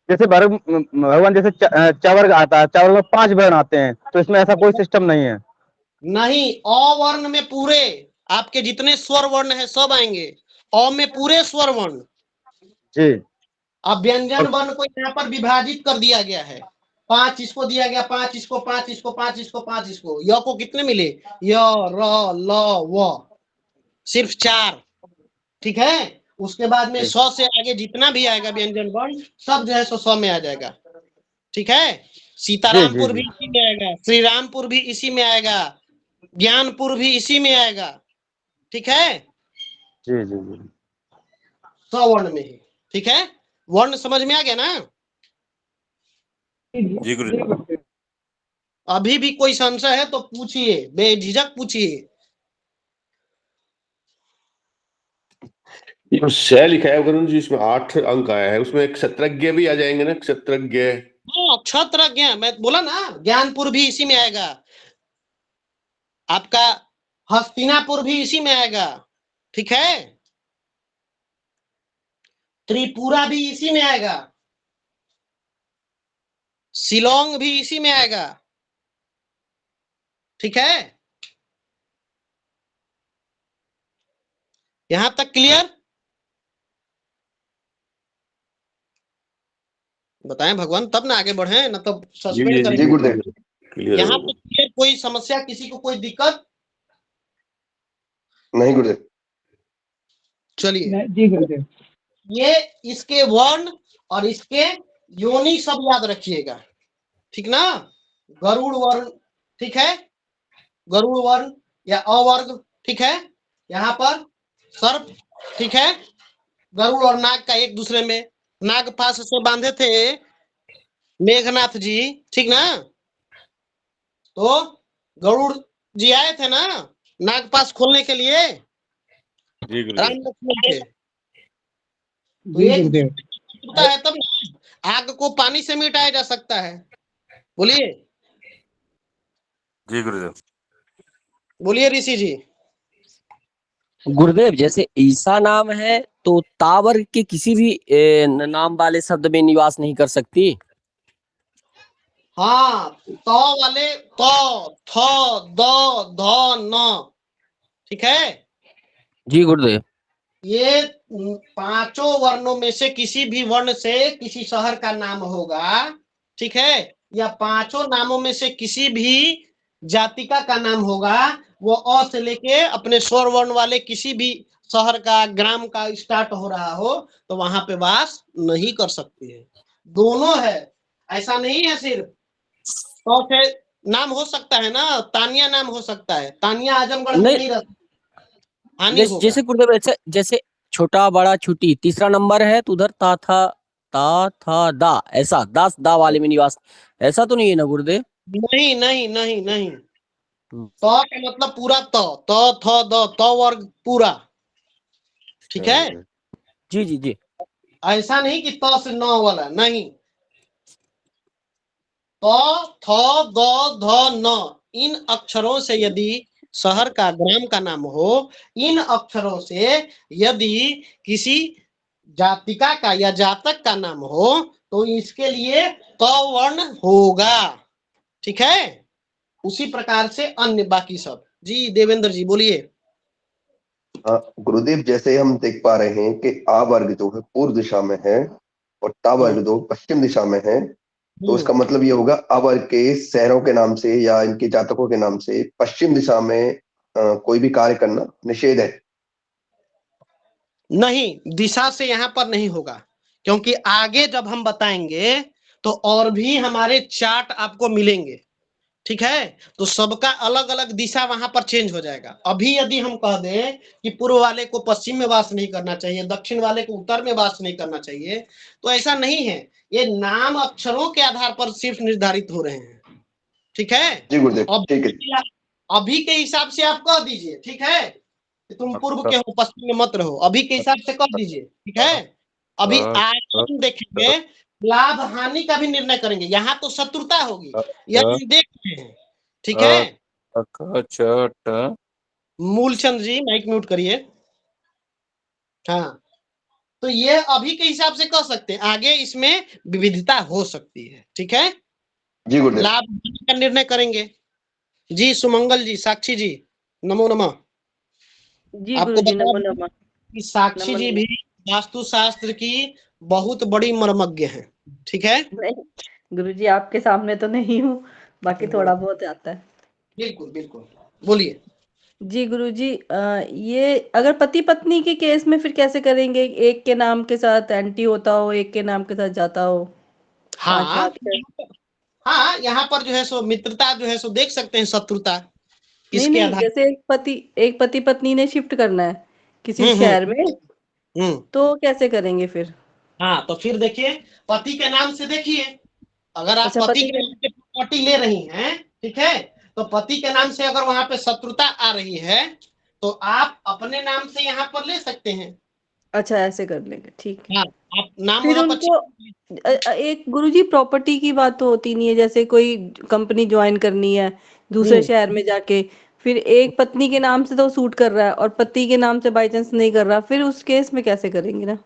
जैसे वर्ग भगवान जैसे चा वर्ग आता है, चा वर्ग में 5 वर्ण आते हैं, तो इसमें ऐसा कोई सिस्टम नहीं है। नहीं, अ वर्ण में पूरे आपके जितने स्वर वर्ण है सब आएंगे, अ में पूरे स्वर वर्ण जी। अब व्यंजन वर्ण को यहाँ पर विभाजित कर दिया गया है, 5 इसको दिया गया, 5 इसको, 5 इसको, 5 इसको, 5 इसको, य को कितने मिले? य र ल व, सिर्फ 4। ठीक है, उसके बाद में 100 से आगे जितना भी आएगा व्यंजन वर्ण सब जो है 100 में आ जाएगा। ठीक है, सीतारामपुर भी इसी में आएगा, श्री रामपुर भी इसी में आएगा, ज्ञानपुर भी इसी में आएगा। ठीक है, जी 100 वर्ण में ही। ठीक है, वर्ण समझ में आ गया ना? जी गुरु। अभी भी कोई संशय है तो पूछिए, बेझिझक पूछिए। ये शय लिखा है गुरु जी, इसमें 8 अंक आया है, उसमें एक क्षत्रज्ञ भी आ जाएंगे ना, क्षत्रज्ञ। हाँ, क्षत्रज्ञ, मैं बोला ना, ज्ञानपुर भी इसी में आएगा, आपका हस्तिनापुर भी इसी में आएगा। ठीक है, त्रिपुरा भी इसी में आएगा, शिलोंग भी इसी में आएगा। ठीक है, यहां तक क्लियर? बताएं भगवान, तब ना आगे बढ़े, ना तो सस्पेंड करेंगे। यहाँ तक क्लियर? कोई समस्या, किसी को कोई दिक्कत? नहीं गुरुदेव। चलिए, जी गुरुदेव। ये इसके वर्ण और इसके योनि सब याद रखिएगा। ठीक ना? गरुड़ वर्ण, ठीक है, गरुड़ वर्ण या अवर्ग। ठीक है, यहाँ पर सर्प, ठीक है, गरुड़ और नाग का एक दूसरे में, नाग पास से बांधे थे मेघनाथ जी, ठीक ना? तो गरुड़ जी आए थे ना नाग पास खोलने के लिए, राम लक्ष्मण के। तो एक होता है तब आग को पानी से मिटाया जा सकता है। बोलिए। जी गुरुदेव। बोलिए ऋषि जी। गुरुदेव, जैसे ईसा नाम है तो तावर के किसी भी नाम वाले शब्द में निवास नहीं कर सकती। हाँ, तो वाले तो, थ, द, ध, न, ठीक है। जी गुरुदेव। ये 5 वर्णों में से किसी भी वर्ण से किसी शहर का नाम होगा, ठीक है, या 5 नामों में से किसी भी जातिका का नाम होगा, वो अ से लेके अपने स्वर वर्ण वाले किसी भी शहर का, ग्राम का स्टार्ट हो रहा हो तो वहां पे वास नहीं कर सकते हैं। दोनों है, ऐसा नहीं है सिर्फ तो से नाम हो सकता है ना, तानिया नाम हो सकता है, तानिया आजमगढ़ में नहीं रहता। जैसे गुरुदेव, जैसे छोटा बड़ा छोटी तीसरा नंबर है तो उधर ता था दा, ऐसा दास दा वाले में निवास, ऐसा तो नहीं है ना गुरुदेव? नहीं नहीं नहीं नहीं, तो का मतलब पूरा तो थ द तो वर्ग पूरा, ठीक है। जी जी जी। ऐसा नहीं कि तो से 9 वाला, नहीं, तो थ द ध न, इन अक्षरों से यदि शहर का, ग्राम का नाम हो, इन अक्षरों से यदि किसी जातिका का या जातक का नाम हो तो इसके लिए क वर्ण होगा। ठीक है, उसी प्रकार से अन्य बाकी सब। जी देवेंद्र जी बोलिए। गुरुदेव, जैसे हम देख पा रहे हैं कि आ वर्ग जो है पूर्व दिशा में है और ता वर्ग जो पश्चिम दिशा में है, तो इसका मतलब ये होगा आ वर्ग के शहरों के नाम से या इनके जातकों के नाम से पश्चिम दिशा में कोई भी कार्य करना निषेध है। नहीं, दिशा से यहाँ पर नहीं होगा, क्योंकि आगे जब हम बताएंगे तो और भी हमारे चार्ट आपको मिलेंगे। ठीक है, तो सबका अलग अलग दिशा वहां पर चेंज हो जाएगा। अभी यदि हम कह दें कि पूर्व वाले को पश्चिम में वास नहीं करना चाहिए, दक्षिण वाले को उत्तर में वास नहीं करना चाहिए, तो ऐसा नहीं है। ये नाम अक्षरों के आधार पर सिर्फ निर्धारित हो रहे हैं। ठीक है, जी गुरुदेव, ठीक है। अभी के हिसाब से आप कह दीजिए। ठीक है, कि तुम पूर्व के हो, पश्चिम में मत रहो, अभी के हिसाब से कर दीजिए। ठीक है, अभी आगे हम देखेंगे, लाभ हानि का भी निर्णय करेंगे। यहाँ तो शत्रुता होगी, यह हम देख रहे हैं। ठीक है, मूलचंद जी माइक म्यूट करिए। हाँ, तो ये अभी के हिसाब से कह सकते हैं, आगे इसमें विविधता हो सकती है। ठीक है, जी गुरुदेव, लाभ हानि का निर्णय करेंगे। जी सुमंगल जी, साक्षी जी, नमो नमः। जी आपको गुरुजी, बता नमो दें नमः। कि साक्षी नमो जी नमः। भी वास्तु शास्त्र की बहुत बड़ी मर्मज्ञ हैं। ठीक है, नहीं गुरुजी, आपके सामने तो नहीं हूँ, बाकी थोड़ा बहुत आता है। बिल्कुल बिल्कुल, बोलिए। जी गुरुजी, ये अगर पति पत्नी के केस में फिर कैसे करेंगे? एक के नाम के साथ एंटी होता हो, एक के नाम के साथ जाता हो। हाँ, हाँ, यहाँ पर जो है सो मित्रता जो है सो देख सकते हैं, शत्रुता नहीं इसके नहीं, आधार। जैसे एक पति पत्नी ने शिफ्ट करना है किसी शहर में, तो कैसे करेंगे फिर? हाँ, तो फिर देखिए, पति के नाम से देखिए, अगर आप अच्छा, पति पति के नाम से प्रॉपर्टी ले रही हैं, ठीक है, तो पति के नाम से अगर वहां पे शत्रुता आ रही है, तो आप अपने नाम से यहाँ पर ले सकते हैं। अच्छा, ऐसे कर लेंगे, ठीक है। हाँ, आप नाम फिर वहां पर उनको एक गुरुजी प्रॉपर्टी की बात तो होती नहीं है, जैसे कोई कंपनी ज्वाइन करनी है दूसरे शहर में जाके, फिर एक पत्नी के नाम से तो सूट कर रहा है और पति के नाम से बाई चांस नहीं कर रहा, फिर उस केस में कैसे करेंगे ना?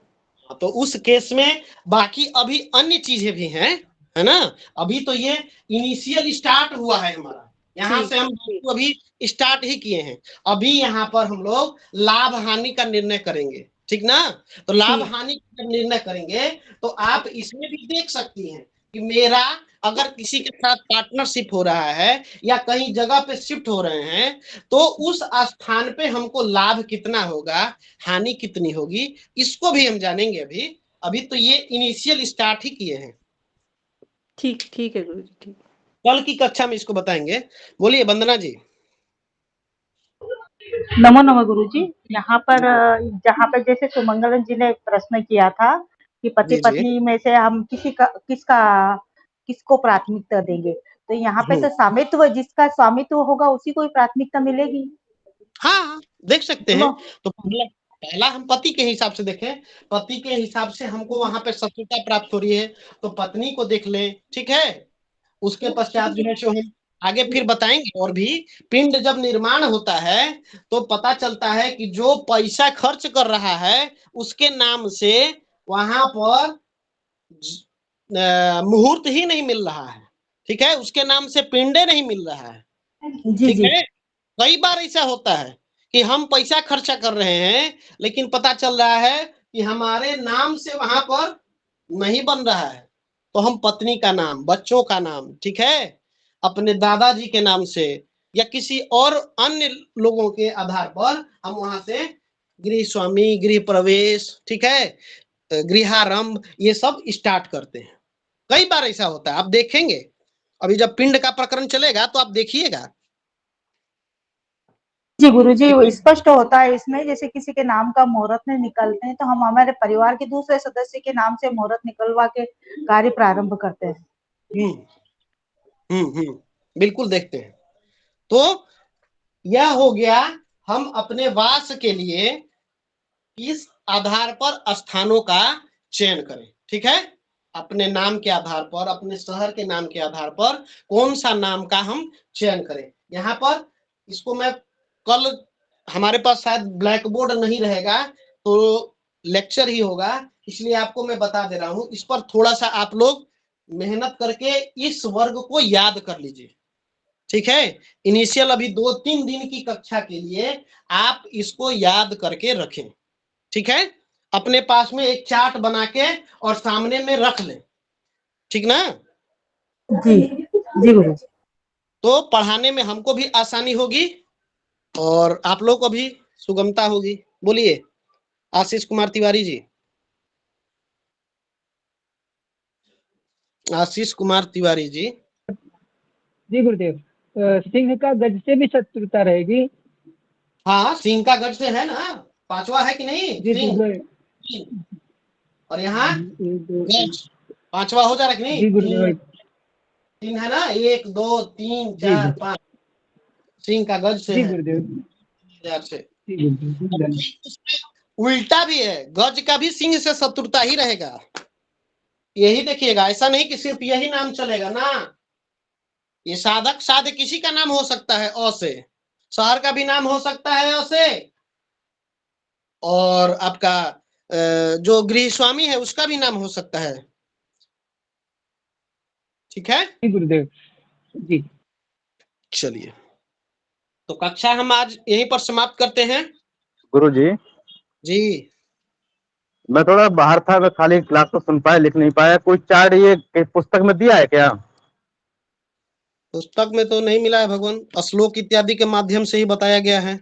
तो उस केस में बाकी अभी अन्य चीजें भी हैं, है ना। अभी तो ये इनिशियल स्टार्ट हुआ है हमारा, यहाँ से हम अभी स्टार्ट ही किए हैं। अभी यहाँ पर हम लोग लाभ हानि का निर्णय करेंगे, ठीक ना। तो लाभ हानि का निर्णय करेंगे तो आप इसमें भी देख सकती हैं कि मेरा अगर किसी के साथ पार्टनरशिप हो रहा है या कहीं जगह पे शिफ्ट हो रहे हैं, तो उस स्थान पे हमको लाभ कितना होगा, हानि कितनी होगी, इसको भी हम जानेंगे। अभी अभी तो ये इनिशियल स्टार्ट ही किए हैं। ठीक है गुरुजी, ठीक। कल की कक्षा में इसको बताएंगे। बोलिए वंदना जी। नमो नमः गुरुजी। यहाँ पर जहाँ पर जैसे सुमंगलन जी ने एक प्रश्न किया था कि पति जी, जी। पत्नी में से हम किसको प्राथमिकता देंगे, तो यहाँ पे तो स्वामित्व, जिसका स्वामित्व होगा उसी को ही प्राथमिकता मिलेगी। हाँ, देख सकते हैं। तो पहला हम पति के हिसाब से देखें, पति के हिसाब से हमको वहां पे शत्रुता प्राप्त हो रही है, तो पत्नी को देख लें। ठीक है, उसके पश्चात जो है सो हम आगे फिर बताएंगे। और भी पिंड जब निर्माण होता है तो पता चलता है कि जो पैसा खर्च कर रहा है उसके नाम से वहां पर मुहूर्त ही नहीं मिल रहा है। ठीक है, उसके नाम से पिंडे नहीं मिल रहा है। ठीक है, कई बार ऐसा होता है कि हम पैसा खर्चा कर रहे हैं लेकिन पता चल रहा है कि हमारे नाम से वहां पर नहीं बन रहा है, तो हम पत्नी का नाम, बच्चों का नाम, ठीक है, अपने दादाजी के नाम से या किसी और अन्य लोगों के आधार पर हम वहां से गृह स्वामी, गृह प्रवेश, ठीक है, गृहारंभ, ये सब स्टार्ट करते हैं। कई बार ऐसा होता है, आप देखेंगे। अभी जब पिंड का प्रकरण चलेगा तो आप देखिएगा। जी गुरुजी, स्पष्ट होता है इसमें, जैसे किसी के नाम का मुहूर्त नहीं निकलते हैं तो हम हमारे परिवार के दूसरे सदस्य के नाम से मुहूर्त निकलवा के कार्य प्रारंभ करते हैं। बिल्कुल देखते हैं। तो यह हो गया, हम अपने वास के लिए इस आधार पर स्थानों का चयन करें। ठीक है, अपने नाम के आधार पर, अपने शहर के नाम के आधार पर कौन सा नाम का हम चयन करें। यहाँ पर इसको मैं कल, हमारे पास शायद ब्लैक बोर्ड नहीं रहेगा तो लेक्चर ही होगा, इसलिए आपको मैं बता दे रहा हूं। इस पर थोड़ा सा आप लोग मेहनत करके इस वर्ग को याद कर लीजिए, ठीक है। इनिशियल अभी 2-3 दिन की कक्षा के लिए आप इसको याद करके रखें, ठीक है। अपने पास में एक चार्ट बना के और सामने में रख लें, ठीक ना। जी जी गुरुजी। तो पढ़ाने में हमको भी आसानी होगी और आप लोग को भी सुगमता होगी। बोलिए आशीष कुमार तिवारी जी। आशीष कुमार तिवारी जी। जी गुरुदेव, सिंह का गज से भी शत्रुता रहेगी? हाँ, सिंह का गज से है ना, 5वां है कि नहीं? जी सिंह। गुरुदेव। और यहाँ गज 5वां हो जा रहा है कि नहीं? जी गुरुदेव। 3 है ना, 1 2 3 4 5 सिंह का गज से जी है। गुरुदेव। से जी गुरुदेव। उल्टा भी है, गज का भी सिंह से शत्रुता ही रहेगा। यही देखिएगा, ऐसा नहीं कि सिर्फ यही नाम चलेगा ना। ये साधक साध्य किसी का नाम हो सकता है अ से, शहर का भी नाम हो सकता है अ से, और आपका जो गृह स्वामी है उसका भी नाम हो सकता है, ठीक है। जी गुरुदेव जी। चलिए, तो कक्षा हम आज यहीं पर समाप्त करते हैं। गुरुजी जी मैं थोड़ा बाहर था, मैं खाली क्लास को सुन पाया, लिख नहीं पाया। कोई चार्ट ये पुस्तक में दिया है क्या? पुस्तक में तो नहीं मिला है भगवान, श्लोक इत्यादि के माध्यम से ही बताया गया है।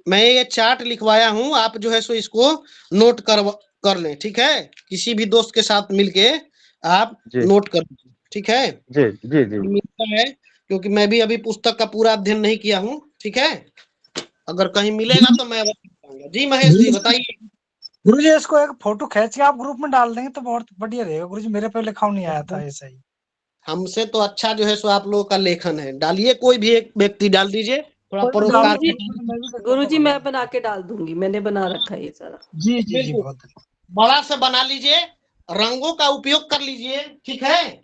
मैं ये चार्ट लिखवाया हूं, आप जो है सो इसको नोट कर लें, ठीक है। किसी भी दोस्त के साथ मिलके आप नोट कर लीजिए, ठीक है। जी जी जी मिलता है, क्योंकि मैं भी अभी पुस्तक का पूरा अध्ययन नहीं किया हूँ, ठीक है। अगर कहीं मिलेगा तो मैं बताऊंगा। जी महेश जी बताइए। गुरुजी इसको एक फोटो खींच के आप ग्रुप में डाल देंगे तो बहुत बढ़िया रहेगा गुरुजी। मेरे पे लिखाव नहीं आया था ऐसा ही। हमसे तो अच्छा जो है सो आप लोगों का लेखन है। डालिए, कोई भी एक व्यक्ति डाल दीजिए, थोड़ा परोपकार। गुरुजी मैं बना के डाल दूंगी, मैंने बना रखा है ये सारा। जी जी जी बहुत बड़ा से बना लीजिए, रंगों का उपयोग कर लीजिए, ठीक है।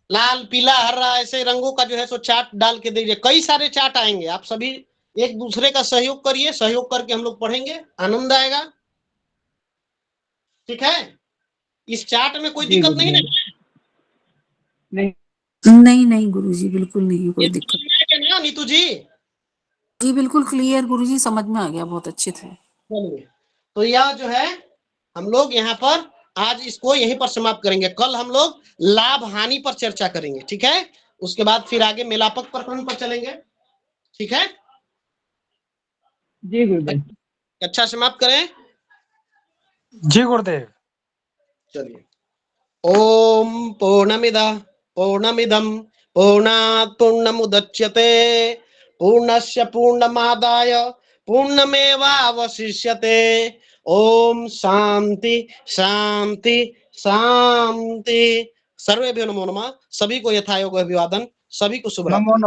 लाल पीला हरा ऐसे रंगों का जो है सो चार्ट डाल के दीजिए। कई सारे चार्ट आएंगे, आप सभी एक दूसरे का सहयोग करिए, सहयोग करके हम लोग पढ़ेंगे, आनंद आएगा, ठीक है। इस चार्ट में कोई दिक्कत नहीं ना? नहीं नहीं गुरुजी बिल्कुल नहीं कोई दिक्कत है ना नीतू जी? जी बिल्कुल क्लियर गुरुजी, समझ में आ गया, बहुत अच्छे थे। तो यह जो है हम लोग यहाँ पर आज इसको यहीं पर समाप्त करेंगे। कल हम लोग लाभ हानि पर चर्चा करेंगे, ठीक है। उसके बाद फिर आगे मेलापक प्रकरण पर चलेंगे, ठीक है। जी गुरुदेव। अच्छा समाप्त करें। जी गुरुदेव। चलिए, ओम पूर्णमिदं पूर्णात् पूर्णमुदच्यते पूर्णस्य पूर्णमादाय पूर्णमेवावशिष्यते। ओम शांति शांति शांति। सर्वेभ्यो नमो नमः। सभी को यथायोग अभिवादन, सभी को शुभ रात्रि।